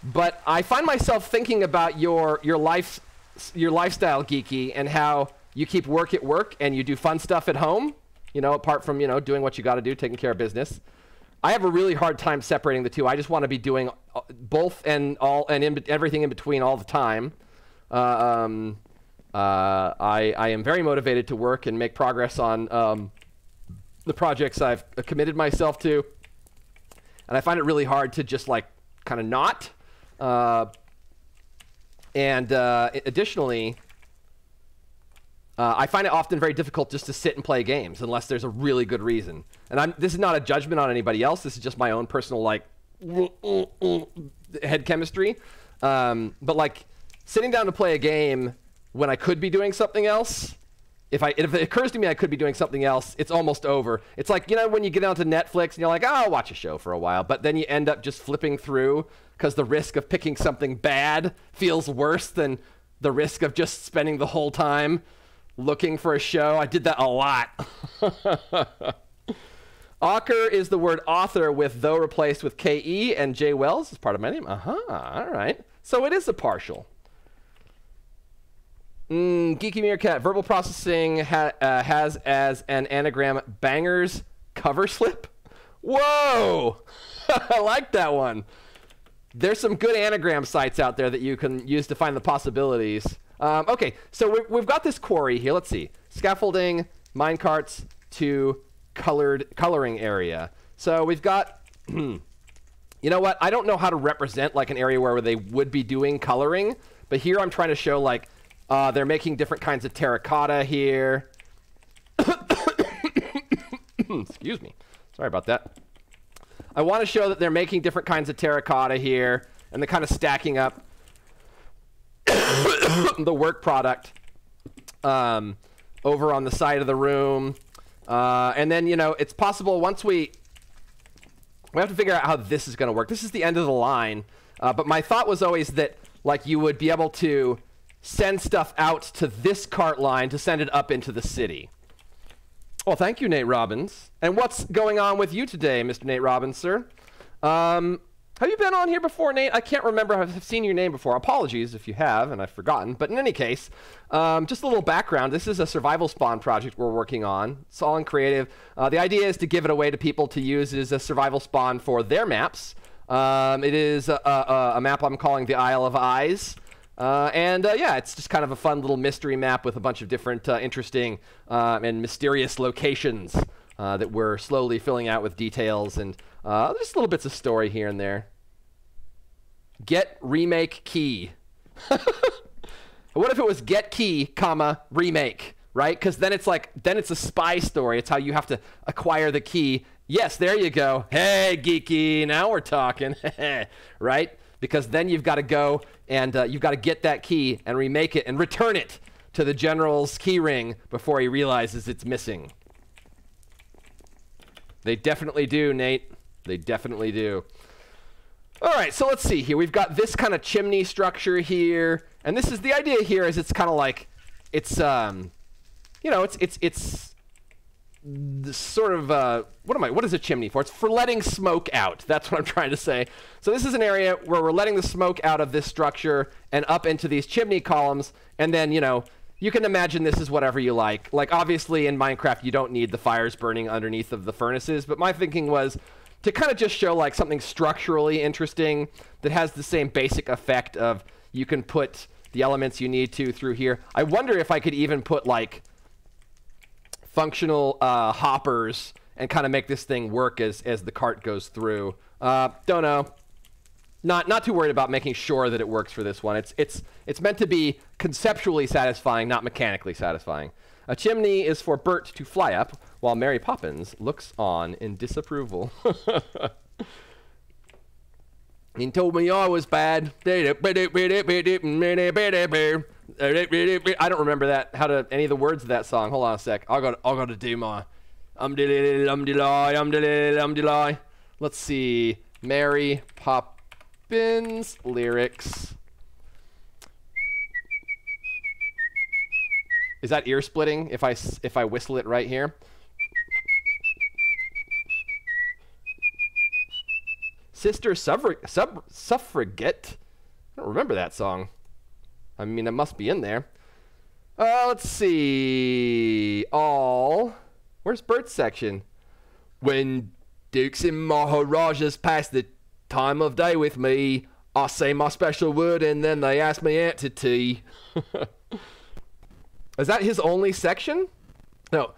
But I find myself thinking about your lifestyle, Geeky, and how you keep work at work and you do fun stuff at home, you know, apart from, you know, doing what you got to do, taking care of business. I have a really hard time separating the two. I just want to be doing both and everything in between all the time. I am very motivated to work and make progress on the projects I've committed myself to. And I find it really hard to just like kind of not. Additionally, I find it often very difficult just to sit and play games unless there's a really good reason. And this is not a judgment on anybody else. This is just my own personal, like, head chemistry. But, like, sitting down to play a game when I could be doing something else, if it occurs to me I could be doing something else, it's almost over. It's like, you know, when you get onto Netflix and you're like, oh, I'll watch a show for a while, but then you end up just flipping through because the risk of picking something bad feels worse than the risk of just spending the whole time looking for a show. I did that a lot. Author is the word author with though replaced with K-E, and J. Wells is part of my name. All right. So it is a partial. Geeky Meerkat, verbal processing has as an anagram bangers cover slip. Whoa! I like that one. There's some good anagram sites out there that you can use to find the possibilities. Okay, so we've got this quarry here. Let's see. Scaffolding, minecarts to coloring area. So we've got, you know what? I don't know how to represent like an area where they would be doing coloring, but here I'm trying to show like they're making different kinds of terracotta here. Excuse me. Sorry about that. I want to show that they're making different kinds of terracotta here, and they're kind of stacking up the work product over on the side of the room. And then, you know, it's possible once we have to figure out how this is going to work. This is the end of the line. But my thought was always that, like, you would be able to send stuff out to this cart line to send it up into the city. Well, thank you, Nate Robbins. And what's going on with you today, Mr. Nate Robbins, sir? Have you been on here before, Nate? I can't remember. I've seen your name before. Apologies if you have, and I've forgotten. But in any case, just a little background. This is a survival spawn project we're working on. It's all in creative. The idea is to give it away to people to use as a survival spawn for their maps. It is a map I'm calling the Isle of Eyes. Yeah, it's just kind of a fun little mystery map with a bunch of different interesting and mysterious locations that we're slowly filling out with details and just little bits of story here and there. Get remake key. What if it was get key, comma, remake, right? Because then it's like, then it's a spy story. It's how you have to acquire the key. Yes, there you go. Hey, geeky, now we're talking, right? Because then you've got to go and you've got to get that key and remake it and return it to the general's key ring before he realizes it's missing. They definitely do, Nate. They definitely do. All right, so let's see here. We've got this kind of chimney structure here, and this is the idea here is it's kind of like it's you know, it's sort of what is a chimney for? It's for letting smoke out. That's what I'm trying to say. So this is an area where we're letting the smoke out of this structure and up into these chimney columns, and then, you know, you can imagine this is whatever you like. Like, obviously in Minecraft you don't need the fires burning underneath of the furnaces, but my thinking was to kind of just show like something structurally interesting that has the same basic effect of you can put the elements you need to through here. I wonder if I could even put like functional hoppers and kind of make this thing work as the cart goes through. Don't know. Not too worried about making sure that it works for this one. It's meant to be conceptually satisfying, not mechanically satisfying. A chimney is for Bert to fly up while Mary Poppins looks on in disapproval. He told me I was bad. I don't remember that. How to any of the words of that song. Hold on a sec. I got to do my umdilly. Let's see. Mary Poppins lyrics. Is that ear splitting if I whistle it right here? Sister Suffragette. I don't remember that song. I mean, it must be in there. Let's see. All. Where's Bert's section? When dukes and maharajas pass the time of day with me, I say my special word and then they ask me out to tea. Is that his only section? No.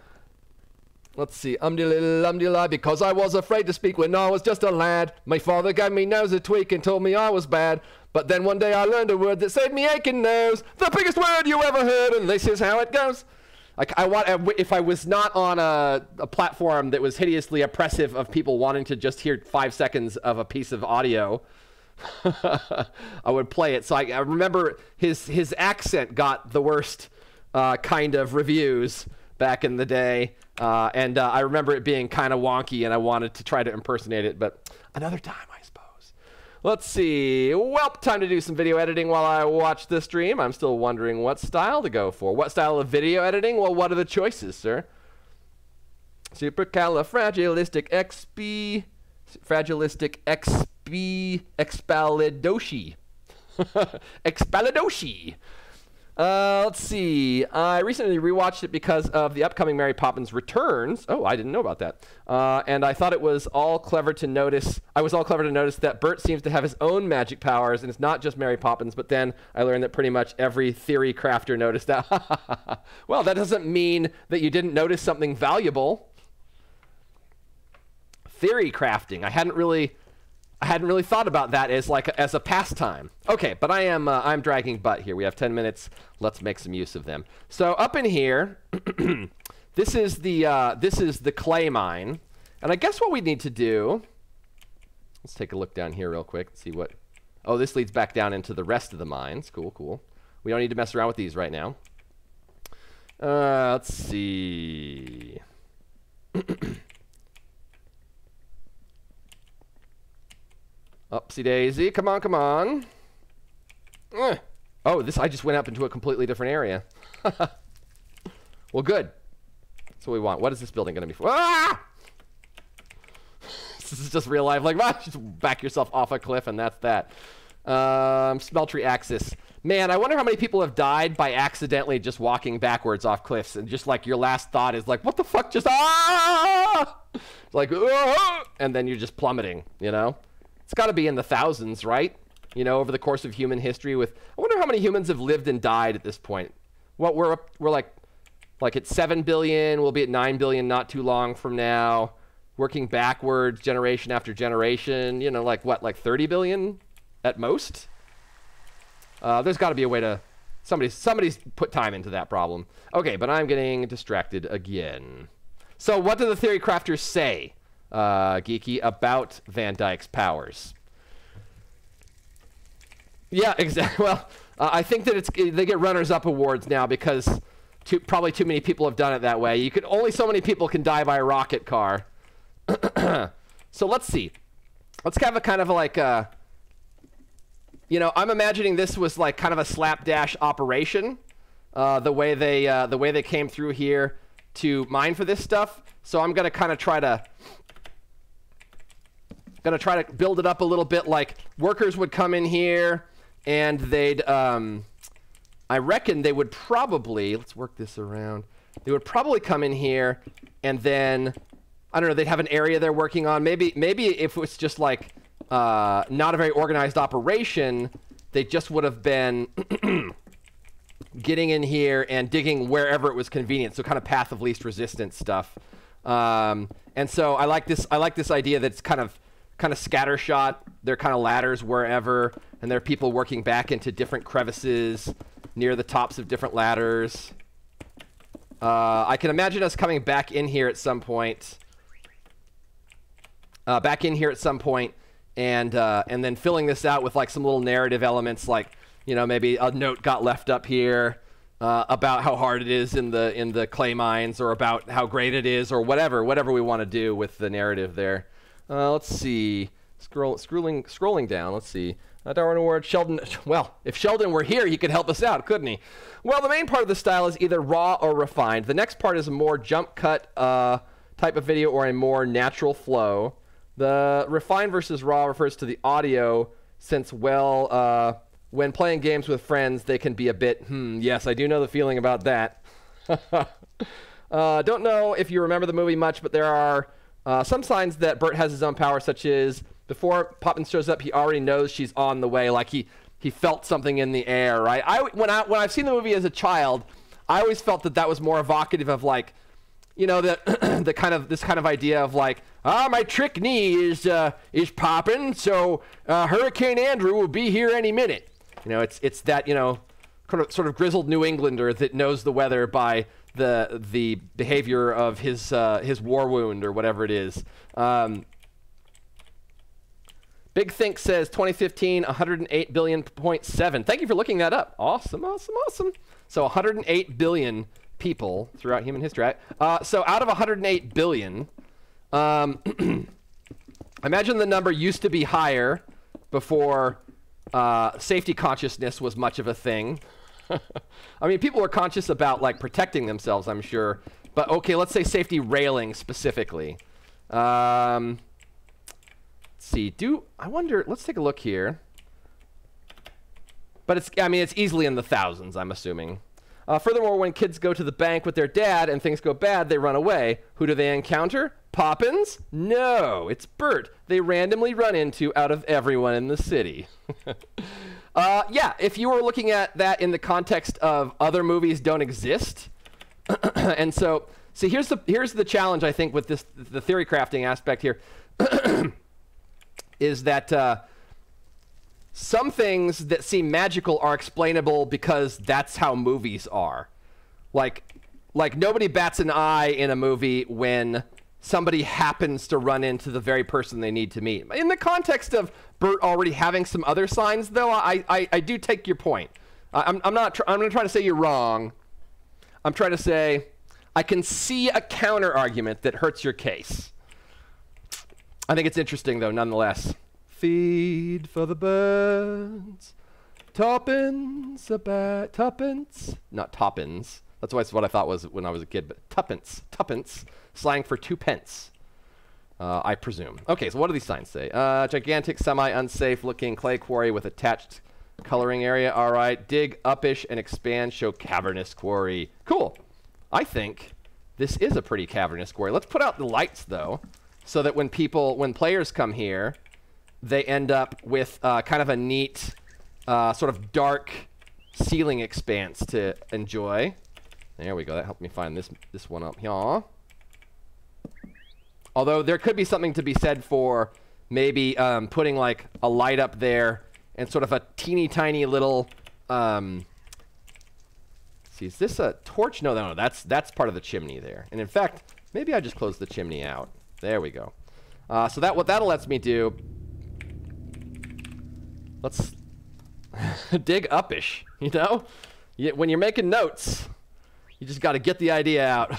Let's see. Umdilly, because I was afraid to speak when I was just a lad. My father gave me nose a tweak and told me I was bad. But then one day I learned a word that saved me aching nose. The biggest word you ever heard, and this is how it goes. Like, if I was not on a platform that was hideously oppressive of people wanting to just hear 5 seconds of a piece of audio, I would play it. So I remember his accent got the worst kind of reviews back in the day. And I remember it being kind of wonky, and I wanted to try to impersonate it, but another time, I suppose. Let's see. Well, time to do some video editing while I watch this stream. I'm still wondering what style to go for. What style of video editing? Well, what are the choices, sir? Supercalifragilisticexp... Expialidocious. Expialidocious. Let's see. I recently rewatched it because of the upcoming Mary Poppins Returns. Oh, I didn't know about that. And I thought it was all clever to notice. I was all clever to notice that Bert seems to have his own magic powers, and it's not just Mary Poppins. But then I learned that pretty much every theory crafter noticed that. Well, that doesn't mean that you didn't notice something valuable. Theory crafting. I hadn't really thought about that as a pastime. Okay, but I'm dragging butt here. We have 10 minutes. Let's make some use of them. So up in here, this is the clay mine, and I guess what we need to do. Let's take a look down here real quick and see what. Oh, this leads back down into the rest of the mines. Cool, cool. We don't need to mess around with these right now. Let's see. Upsy daisy, come on, come on. Oh, I just went up into a completely different area. Well, good. That's what we want. What is this building going to be for? Ah! This is just real life. Like, just back yourself off a cliff, and that's that. Smeltery axis. Man, I wonder how many people have died by accidentally just walking backwards off cliffs, and just like your last thought is like, what the fuck just, like, and then you're just plummeting, you know? It's got to be in the thousands, right? You know, over the course of human history. I wonder how many humans have lived and died at this point. What we're like at 7 billion. We'll be at 9 billion not too long from now. Working backwards, generation after generation. You know, like what, like 30 billion at most? There's got to be a way to. Somebody's put time into that problem. Okay, but I'm getting distracted again. So what do the theory crafters say? Geeky, about Van Dyke's powers. Yeah, exactly. Well, I think that they get runners-up awards now because probably too many people have done it that way. Only so many people can die by a rocket car. So let's see. Let's have a kind of like you know, I'm imagining this was like kind of a slapdash operation. The way they came through here to mine for this stuff. So I'm gonna kind of try to build it up a little bit. Like workers would come in here and they'd I reckon they would probably, let's work this around, they would probably come in here and then I don't know, they'd have an area they're working on. Maybe if it was just like not a very organized operation, they just would have been getting in here and digging wherever it was convenient, so kind of path of least resistance stuff. And so I like this idea that it's kind of scattershot. They're kind of ladders wherever, and there are people working back into different crevices near the tops of different ladders. I can imagine us coming back in here at some point. And then filling this out with like some little narrative elements, like, you know, maybe a note got left up here about how hard it is in the clay mines, or about how great it is, or whatever we want to do with the narrative there. Let's see. Scrolling down. Let's see. Darwin Award. Sheldon. Well, if Sheldon were here, he could help us out, couldn't he? Well, the main part of the style is either raw or refined. The next part is a more jump cut type of video, or a more natural flow. The refined versus raw refers to the audio, since, well, when playing games with friends, they can be a bit, yes, I do know the feeling about that. Don't know if you remember the movie much, but there are some signs that Bert has his own power, such as before Poppins shows up, he already knows she's on the way. Like he felt something in the air, right? When I've seen the movie as a child, I always felt that was more evocative of, like, you know, this kind of idea of like, my trick knee is popping, so Hurricane Andrew will be here any minute. You know, it's that, you know, sort of grizzled New Englander that knows the weather by the behavior of his war wound or whatever it is. Big Think says 2015 108 billion.7. Thank you for looking that up. Awesome. So 108 billion people throughout human history. So out of 108 billion, I imagine the number used to be higher before safety consciousness was much of a thing. I mean, people were conscious about like protecting themselves, I'm sure. But okay, let's say safety railing specifically. Let's see. I wonder? Let's take a look here. But it's easily in the thousands, I'm assuming. Furthermore, when kids go to the bank with their dad and things go bad, they run away. Who do they encounter? Poppins? No, it's Bert. They randomly run into out of everyone in the city. Yeah, if you were looking at that in the context of other movies don't exist, and so here's the challenge I think with the theory crafting aspect here, is that some things that seem magical are explainable because that's how movies are. Like nobody bats an eye in a movie when somebody happens to run into the very person they need to meet. In the context of Bert already having some other signs, though, I do take your point. I'm not going to try to say you're wrong. I'm trying to say I can see a counter argument that hurts your case. I think it's interesting, though, nonetheless. Feed for the birds. Tuppence tuppence. Not toppins. That's what I thought was when I was a kid, but tuppence. Tuppence. Slang for 2 pence, I presume. Okay, so what do these signs say? Gigantic, semi-unsafe looking clay quarry with attached coloring area. All right. Dig uppish and expand, show cavernous quarry. Cool. I think this is a pretty cavernous quarry. Let's put out the lights, though, so that when players come here, they end up with kind of a neat sort of dark ceiling expanse to enjoy. There we go. That helped me find this one up here. Although there could be something to be said for maybe putting like a light up there and sort of a teeny tiny little. See, is this a torch? No. That's part of the chimney there. And in fact, maybe I just close the chimney out. There we go. So what that'll lets me do. Let's dig uppish. You know, when you're making notes, you just got to get the idea out.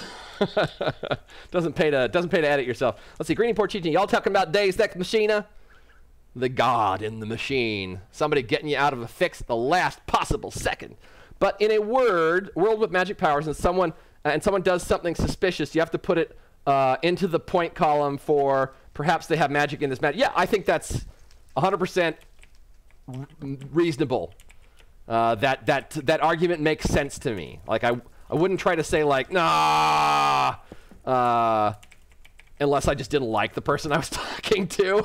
doesn't pay to edit yourself. Let's see, Greenie Porcini, y'all talking about Deus Ex Machina? The God in the machine. Somebody getting you out of a fix at the last possible second. But in a world with magic powers, and someone does something suspicious, you have to put it into the point column for perhaps they have magic in this magic. Yeah, I think that's 100% reasonable. That argument makes sense to me. Like I wouldn't try to say like, nah, unless I just didn't like the person I was talking to.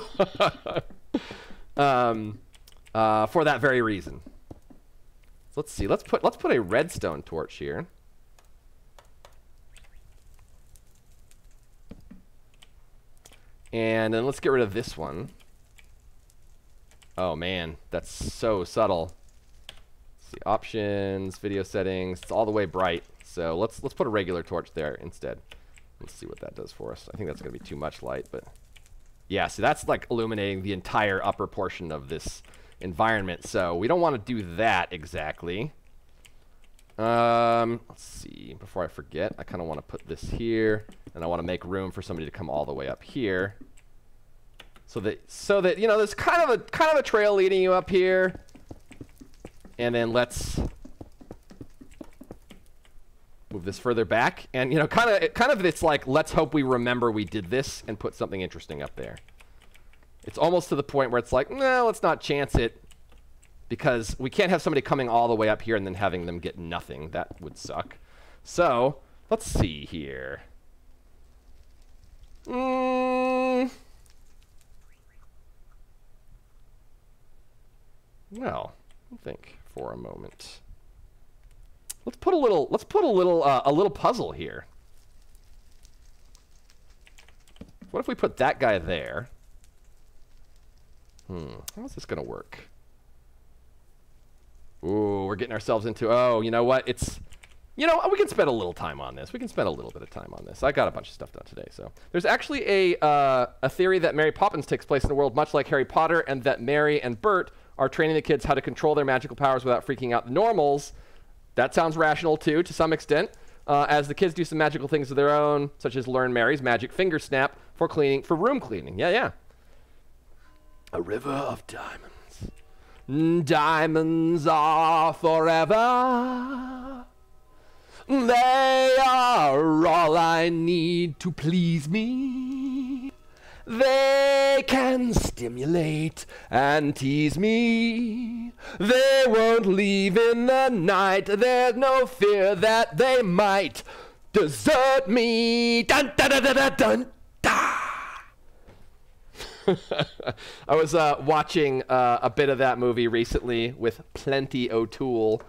For that very reason. So let's see. Let's put a redstone torch here. And then let's get rid of this one. Oh man, that's so subtle. Let's see, options, video settings, it's all the way bright. So let's put a regular torch there instead. Let's see what that does for us. I think that's gonna be too much light, but yeah, see that's like illuminating the entire upper portion of this environment. So we don't want to do that exactly. Let's see, before I forget, I kind of want to put this here, and I want to make room for somebody to come all the way up here. So that you know, there's kind of a trail leading you up here. And then let's move this further back, and you know, kind of it's like, let's hope we remember we did this and put something interesting up there. It's almost to the point where it's like, no, let's not chance it, because we can't have somebody coming all the way up here and then having them get nothing. That would suck. So let's see here. Well, think for a moment. Let's put a little puzzle here. What if we put that guy there? How's this gonna work? Ooh, we're getting ourselves into, oh, you know what? You know, we can spend a little time on this. We can spend a little bit of time on this. I got a bunch of stuff done today. So there's actually a theory that Mary Poppins takes place in a world much like Harry Potter, and that Mary and Bert are training the kids how to control their magical powers without freaking out the normals. That sounds rational, too, to some extent, as the kids do some magical things of their own, such as learn Mary's magic finger snap for room cleaning. Yeah, yeah. A river of diamonds. Diamonds are forever. They are all I need to please me. They can stimulate and tease me. They won't leave in the night. There's no fear that they might desert me. Dun, dun, dun, dun, dun, dun, da. I was watching a bit of that movie recently with Plenty O'Toole.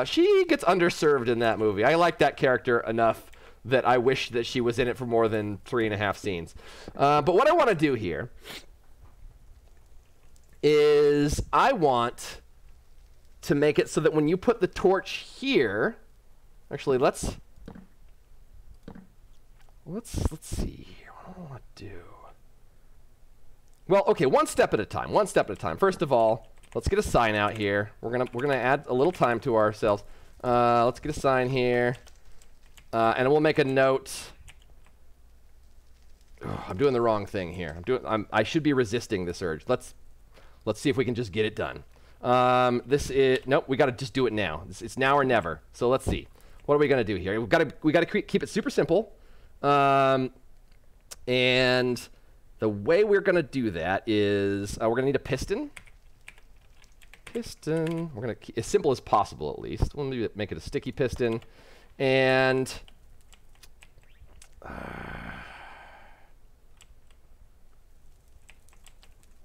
She gets underserved in that movie. I like that character enough that I wish that she was in it for more than 3.5 scenes. But what I want to do here is I want to make it so that when you put the torch here, actually let's see here. What do I want to do? Well, okay, one step at a time. One step at a time. First of all, let's get a sign out here. We're gonna add a little time to ourselves. Let's get a sign here, and we'll make a note. Oh, I'm doing the wrong thing here. I should be resisting this urge. Let's see if we can just get it done. Nope. We got to just do it now. It's now or never. So let's see. What are we gonna do here? We got to keep it super simple, and the way we're gonna do that is we're gonna need a piston. Piston. We're gonna keep as simple as possible, at least. We'll make it a sticky piston, and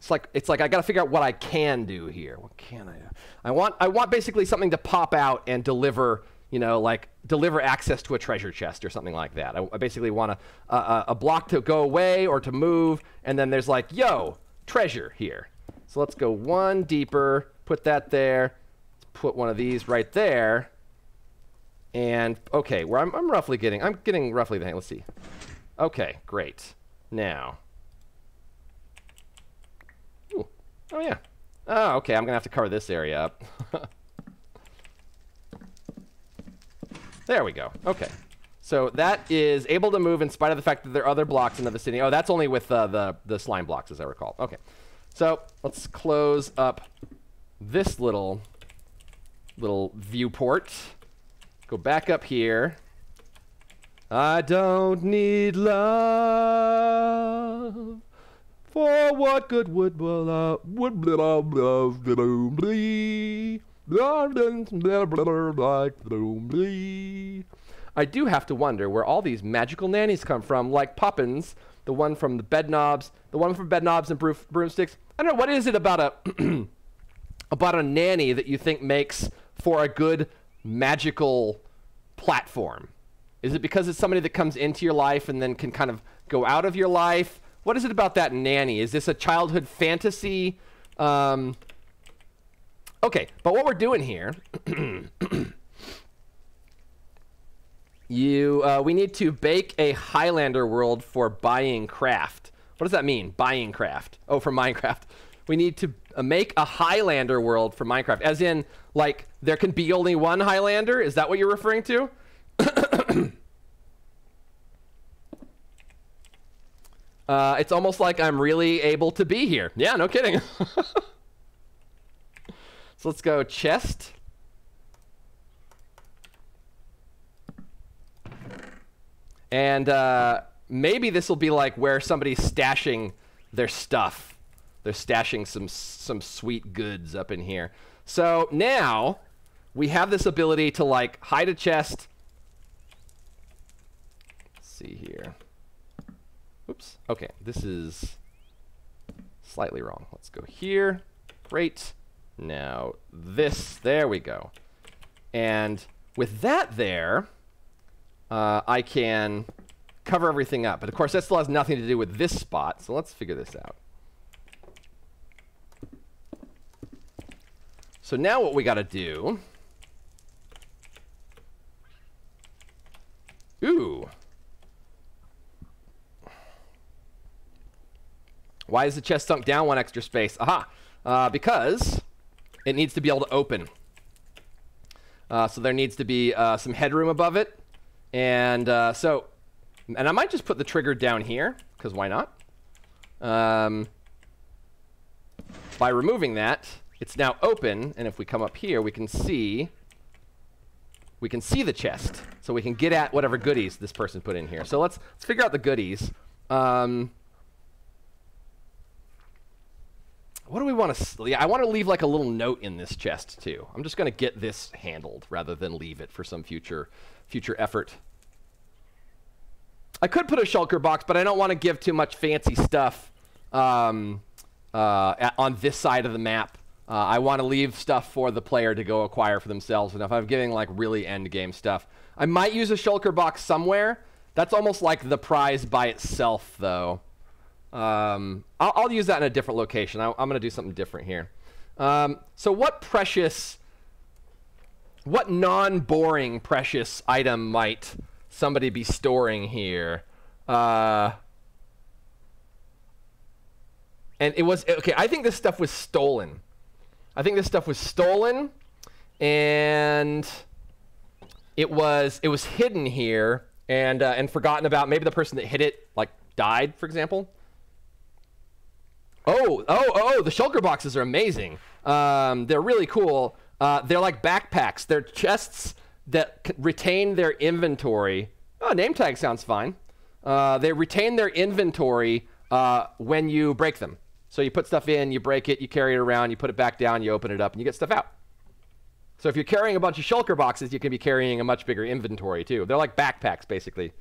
it's like I gotta figure out what I can do here. What can I do? I want basically something to pop out and deliver. You know, like deliver access to a treasure chest or something like that. I basically want a block to go away or to move, and then there's like, yo, treasure here. So let's go one deeper. Put that there. Let's put one of these right there. And okay, where I'm getting roughly the hang. Let's see. Okay, great. Now. Ooh. Oh yeah. Oh, okay. I'm gonna have to cover this area up. There we go. Okay. So that is able to move in spite of the fact that there are other blocks in the vicinity. Oh, that's only with the slime blocks, as I recall. Okay. So let's close up this little viewport. Go back up here. I don't need love. For what good would love be? I do have to wonder where all these magical nannies come from, like Poppins, the one from the Bedknobs, and Broomsticks. I don't know, what is it about a nanny that you think makes for a good magical platform? Is it because it's somebody that comes into your life and then can kind of go out of your life? What is it about that nanny? Is this a childhood fantasy? Okay, but what we're doing here, we need to bake a Highlander world for buying craft. What does that mean, buying craft? Oh, for Minecraft. We need to make a Highlander world for Minecraft, as in, like, there can be only one Highlander? Is that what you're referring to? It's almost like I'm really able to be here. Yeah, no kidding. So let's go chest. And maybe this will be like where somebody's stashing their stuff. They're stashing some sweet goods up in here. So now we have this ability to like hide a chest. Let's see here. Oops. Okay, this is slightly wrong. Let's go here. Great. Now this, there we go. And with that there, I can cover everything up. But of course, that still has nothing to do with this spot. So let's figure this out. So now what we got to do Why is the chest sunk down 1 extra space? Aha! Because it needs to be able to open. So there needs to be some headroom above it. And and I might just put the trigger down here, because why not? By removing that, it's now open, and if we come up here, we can see the chest. So we can get at whatever goodies this person put in here. So let's figure out the goodies. What do we want to... Yeah, I want to leave like a little note in this chest, too. I'm just going to get this handled rather than leave it for some future effort. I could put a shulker box, but I don't want to give too much fancy stuff on this side of the map. I want to leave stuff for the player to go acquire for themselves. And if I'm giving like really end game stuff, I might use a shulker box somewhere. That's almost like the prize by itself, though. I'll use that in a different location. I'm going to do something different here. So what non-boring precious item might somebody be storing here? And it was... Okay, I think this stuff was stolen. And it was hidden here and forgotten about. Maybe the person that hid it, like, died, for example. Oh, the shulker boxes are amazing. They're really cool. They're like backpacks. They're chests that retain their inventory. Oh, name tag sounds fine. They retain their inventory when you break them. So you put stuff in, you break it, you carry it around, you put it back down, you open it up, and you get stuff out. So if you're carrying a bunch of shulker boxes, you can be carrying a much bigger inventory, too. They're like backpacks, basically.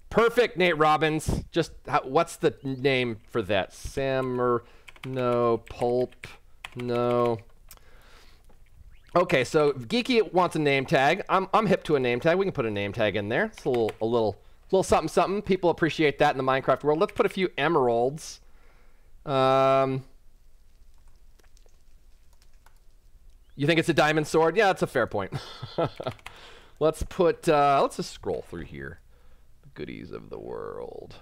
Perfect, Nate Robbins. Just, what's the name for that? No. Pulp? No. Okay, so Geeky wants a name tag. I'm hip to a name tag. We can put a name tag in there. It's a little something something. People appreciate that in the Minecraft world. Let's put a few emeralds. You think it's a diamond sword? Yeah, that's a fair point. Let's just scroll through here. The goodies of the world.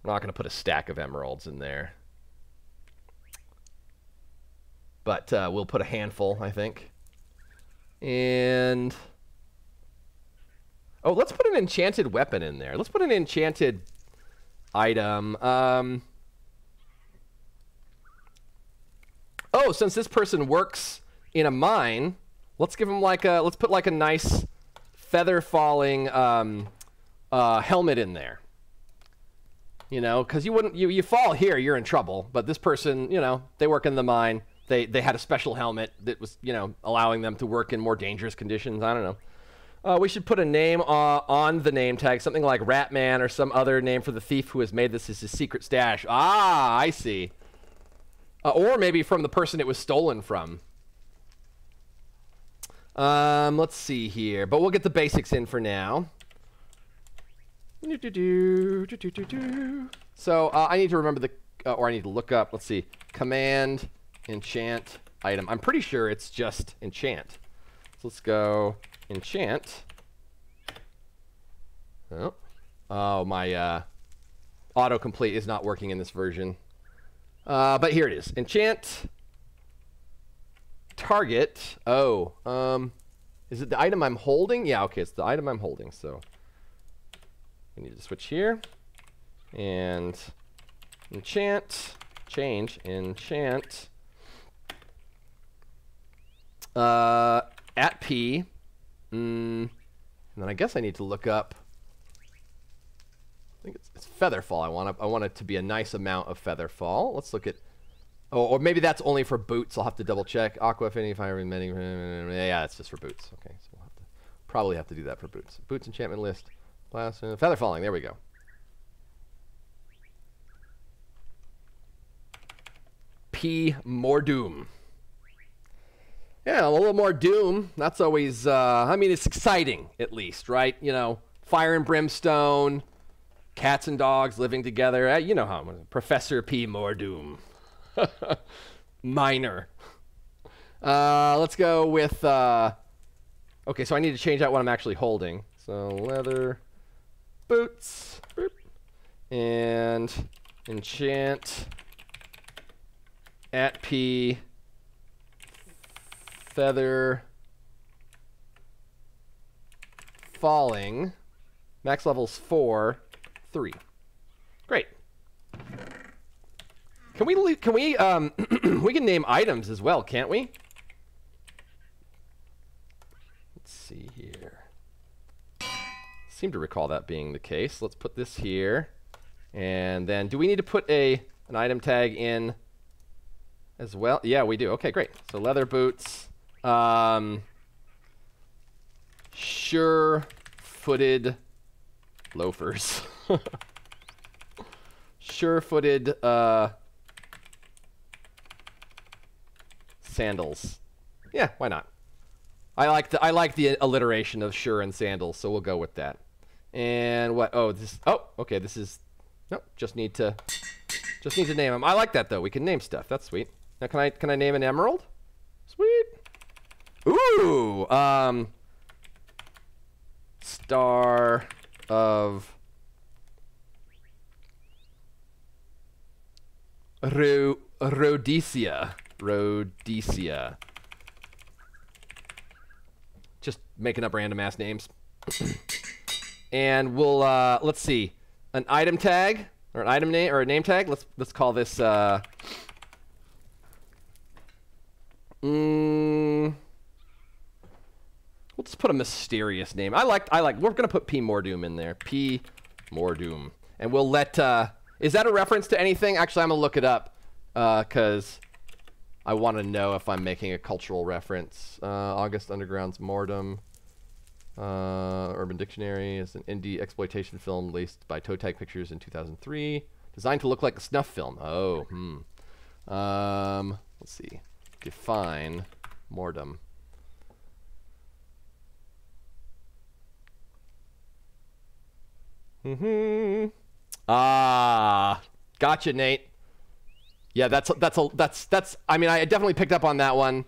I'm not going to put a stack of emeralds in there. But we'll put a handful, I think. And... oh, let's put an enchanted weapon in there. Let's put an enchanted item. Oh, since this person works in a mine, let's give him like a... let's put like a nice feather falling helmet in there. You know, because you wouldn't... you fall here, you're in trouble. But this person, you know, they work in the mine. They had a special helmet that was, you know, allowing them to work in more dangerous conditions. I don't know. We should put a name on the name tag, something like Ratman or some other name for the thief who has made this as his secret stash. Ah, I see. Or maybe from the person it was stolen from. Let's see here. But we'll get the basics in for now. So I need to remember the... or I need to look up, let's see, command... enchant item. I'm pretty sure it's just enchant. So let's go enchant. Oh, my autocomplete is not working in this version. But here it is. Enchant target. Oh, is it the item I'm holding? Yeah, okay, it's the item I'm holding. So we need to switch here and enchant, change, enchant. At P, and then I guess I need to look up. I think it's featherfall. I want it to be a nice amount of featherfall. Let's look at. Oh, or maybe that's only for boots. I'll have to double check. Aqua affinity, fire many. Yeah, it's just for boots. Okay, so we'll probably have to do that for boots. Boots enchantment list. Glass featherfalling. There we go. P more doom. Yeah, a little more doom. That's always, I mean, it's exciting, at least, right? You know, fire and brimstone, cats and dogs living together. You know how I'm going. Professor P. More doom. Minor. Let's go with, okay, so I need to change out what I'm actually holding. So leather, boots, boop, and enchant at P feather falling. Max level's 4, 3. Great. Can we we can name items as well, can't we? Let's see here. Seem to recall that being the case. Let's put this here. And then do we need to put an item tag in as well? Yeah, we do. Okay, great. So leather boots, sure-footed loafers. Sure-footed sandals. Yeah, why not? I like the alliteration of sure and sandals, so we'll go with that. And what? Oh, this. Oh, okay. This is. Nope. Just need to name them. I like that though. We can name stuff. That's sweet. Now, can I name an emerald? Sweet. Ooh. Star of Rhodesia. Rhodesia. Just making up random ass names. And we'll let's see, an item tag or an item name or a name tag. Let's call this we'll just put a mysterious name. I like we're gonna put P Mordoom in there. P Mordoom. And we'll let is that a reference to anything? Actually, I'm gonna look it up because I want to know if I'm making a cultural reference. August Underground's Mordum. Urban Dictionary is an indie exploitation film released by Toe Tag Pictures in 2003. Designed to look like a snuff film. Oh, let's see. Define Mordum. Ah, gotcha, Nate. Yeah, that's. I mean, I definitely picked up on that one.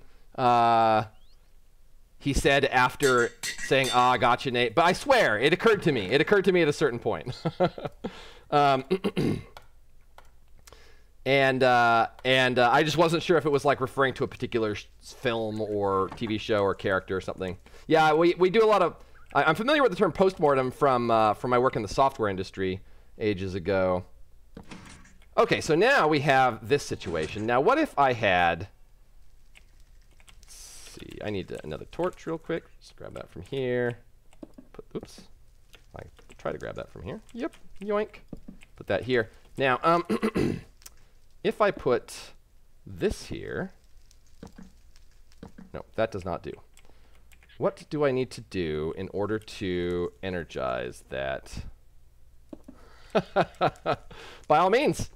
He said after saying, "Ah, gotcha, Nate." But I swear, it occurred to me. It occurred to me at a certain point. And I just wasn't sure if it was like referring to a particular film or TV show or character or something. Yeah, we do a lot of. I'm familiar with the term postmortem from my work in the software industry ages ago. Okay, so now we have this situation. Now, what if I had... Let's see. I need another torch real quick. Just grab that from here. Oops. I try to grab that from here. Yep. Yoink. Put that here. Now, if I put this here... No, that does not do. What do I need to do in order to energize that? By all means.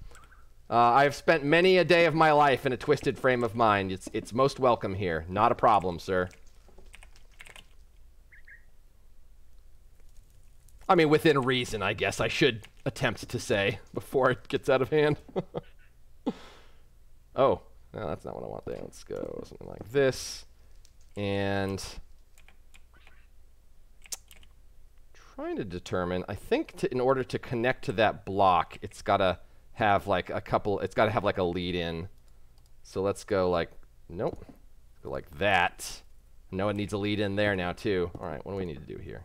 I've spent many a day of my life in a twisted frame of mind. It's most welcome here. Not a problem, sir. I mean, within reason, I guess I should attempt to say before it gets out of hand. Oh, no, that's not what I want there. Let's go something like this. And trying to determine, I think in order to connect to that block, it's got to have like a couple, it's got to have like a lead in. So let's go like, nope, let's go like that. No, it needs a lead in there now too. All right, what do we need to do here?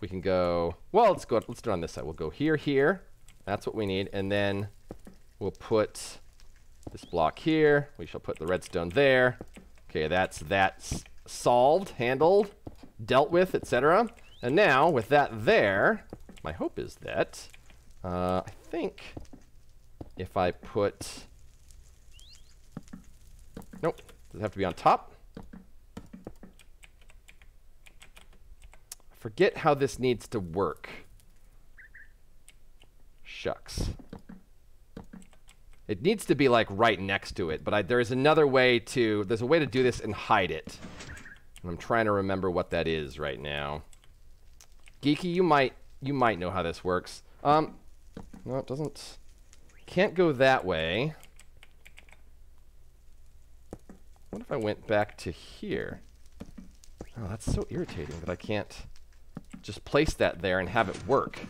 We can go, well, let's do it on this side. We'll go here, here. That's what we need. And then we'll put this block here. We shall put the redstone there. Okay, that's solved, handled, dealt with, etc. And now, with that there, my hope is that, I think if I put, nope, does it have to be on top? I forget how this needs to work. Shucks. It needs to be like right next to it, but there's another way to, there's a way to do this and hide it. And I'm trying to remember what that is right now. Geeky, you might know how this works. No, it doesn't. Can't go that way. What if I went back to here? Oh, that's so irritating that I can't just place that there and have it work.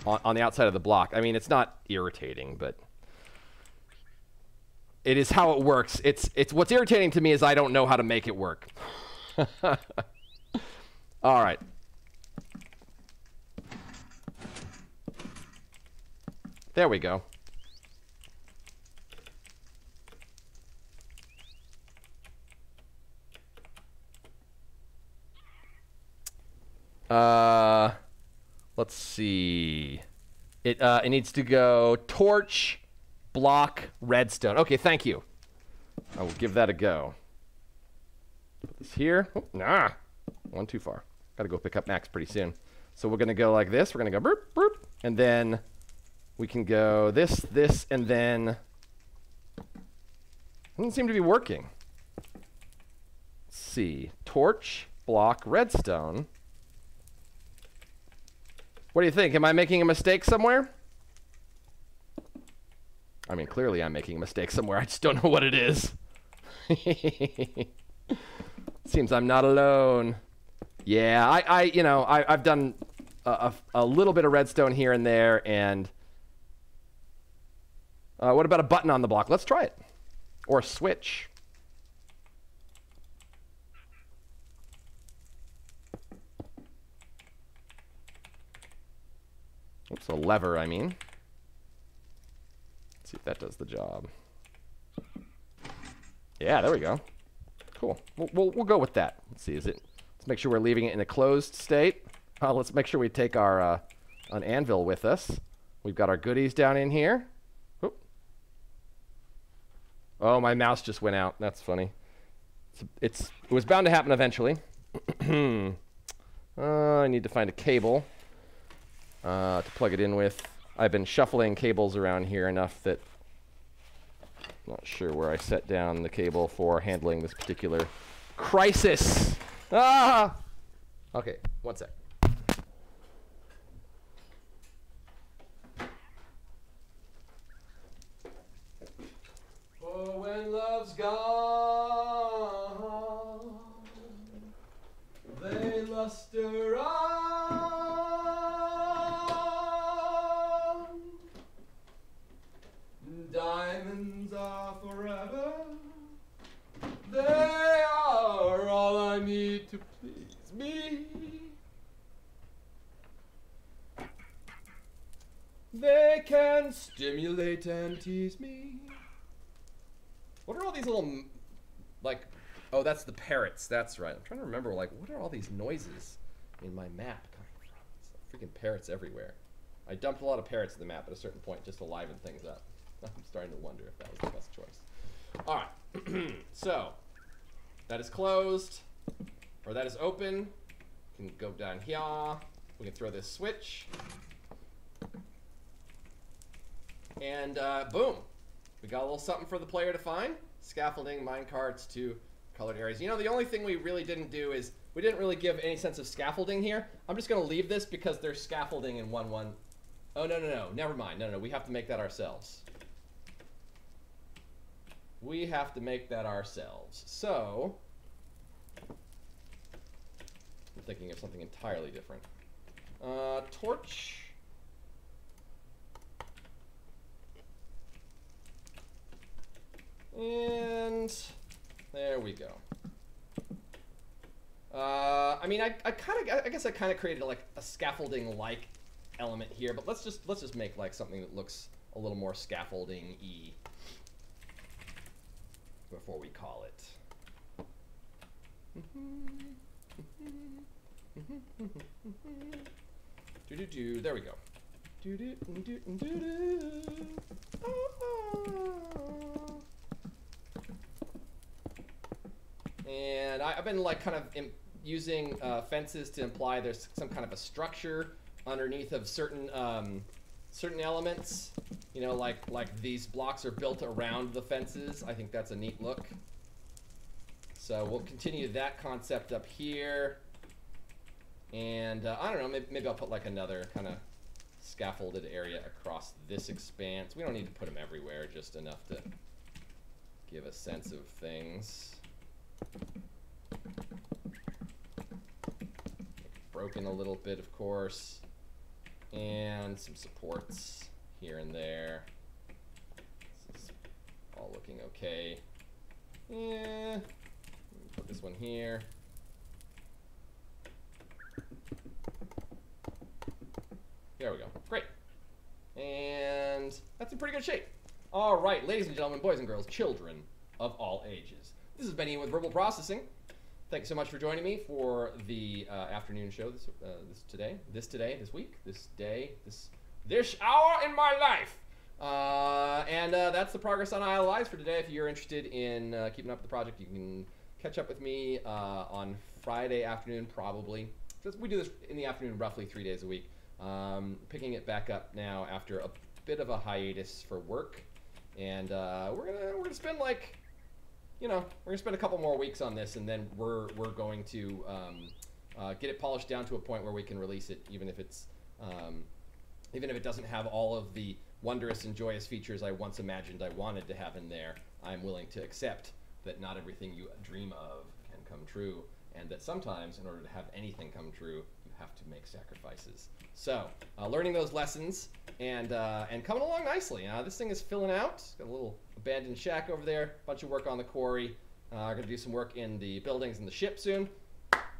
on the outside of the block. I mean, it's not irritating, but it is how it works. It's what's irritating to me is I don't know how to make it work. All right. There we go. Let's see. It needs to go torch, block, redstone. Okay, thank you. I will give that a go. Put this here. Oh, nah. One too far. Gotta go pick up Max pretty soon. So we're gonna go like this. We're gonna go burp, burp, and then we can go this, this, and then doesn't seem to be working. Let's see. Torch, block, redstone. What do you think? Am I making a mistake somewhere? I mean, clearly I'm making a mistake somewhere. I just don't know what it is. Seems I'm not alone. Yeah, I've done a little bit of redstone here and there, and what about a button on the block? Let's try it. Or a switch. Oops, a lever, I mean. Let's see if that does the job. Yeah, there we go. Cool. We'll go with that. Let's see, let's make sure we're leaving it in a closed state. Let's make sure we take our an anvil with us. We've got our goodies down in here. Oop. Oh, my mouse just went out. That's funny. It was bound to happen eventually. I need to find a cable to plug it in with. I've been shuffling cables around here enough that I'm not sure where I set down the cable for handling this particular crisis. Ah! Okay, one sec. For when love's gone, they luster on. Diamonds are forever. They are all I need to please me. They can stimulate and tease me. What are all these little, like, oh, that's the parrots. That's right. I'm trying to remember, like, what are all these noises in my map coming from? It's like freaking parrots everywhere. I dumped a lot of parrots in the map at a certain point just to liven things up. I'm starting to wonder if that was the best choice. All right. So, that is closed, or that is open. We can go down here. We can throw this switch. And boom. We got a little something for the player to find. Scaffolding, minecarts to colored areas. You know, the only thing we really didn't do is we didn't really give any sense of scaffolding here. I'm just going to leave this because there's scaffolding in 1.1. Oh, no. Never mind. No. We have to make that ourselves. We have to make that ourselves. So, I'm thinking of something entirely different. Torch. And there we go. I mean, I guess I kind of created like a scaffolding-like element here, but let's just make like something that looks a little more scaffolding-y before we call it. There we go. And I've been like kind of using fences to imply there's some kind of a structure underneath of certain certain elements. You know, like these blocks are built around the fences. I think that's a neat look. So we'll continue that concept up here. And I don't know, maybe I'll put like another kind of scaffolded area across this expanse. We don't need to put them everywhere, just enough to give a sense of things. Broken a little bit, of course. and some supports here and there. This is all looking okay. Yeah, put this one here. There we go. Great. And that's in pretty good shape. All right, ladies and gentlemen, boys and girls, children of all ages. This is Benny with Verbal Processing. Thank you so much for joining me for the afternoon show this week, this hour in my life. And that's the progress on ILIs for today. If you're interested in keeping up with the project, you can catch up with me on Friday afternoon, probably. We do this in the afternoon roughly 3 days a week. Picking it back up now after a bit of a hiatus for work. And we're gonna spend we're gonna spend a couple more weeks on this, and then we're going to get it polished down to a point where we can release it, even if it doesn't have all of the wondrous and joyous features I once imagined I wanted to have in there. I'm willing to accept that not everything you dream of can come true, and that sometimes, in order to have anything come true, you have to make sacrifices. So, learning those lessons and coming along nicely. This thing is filling out. Got a little abandoned shack over there. Bunch of work on the quarry. Going to do some work in the buildings and the ship soon.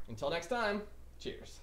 Until next time, cheers.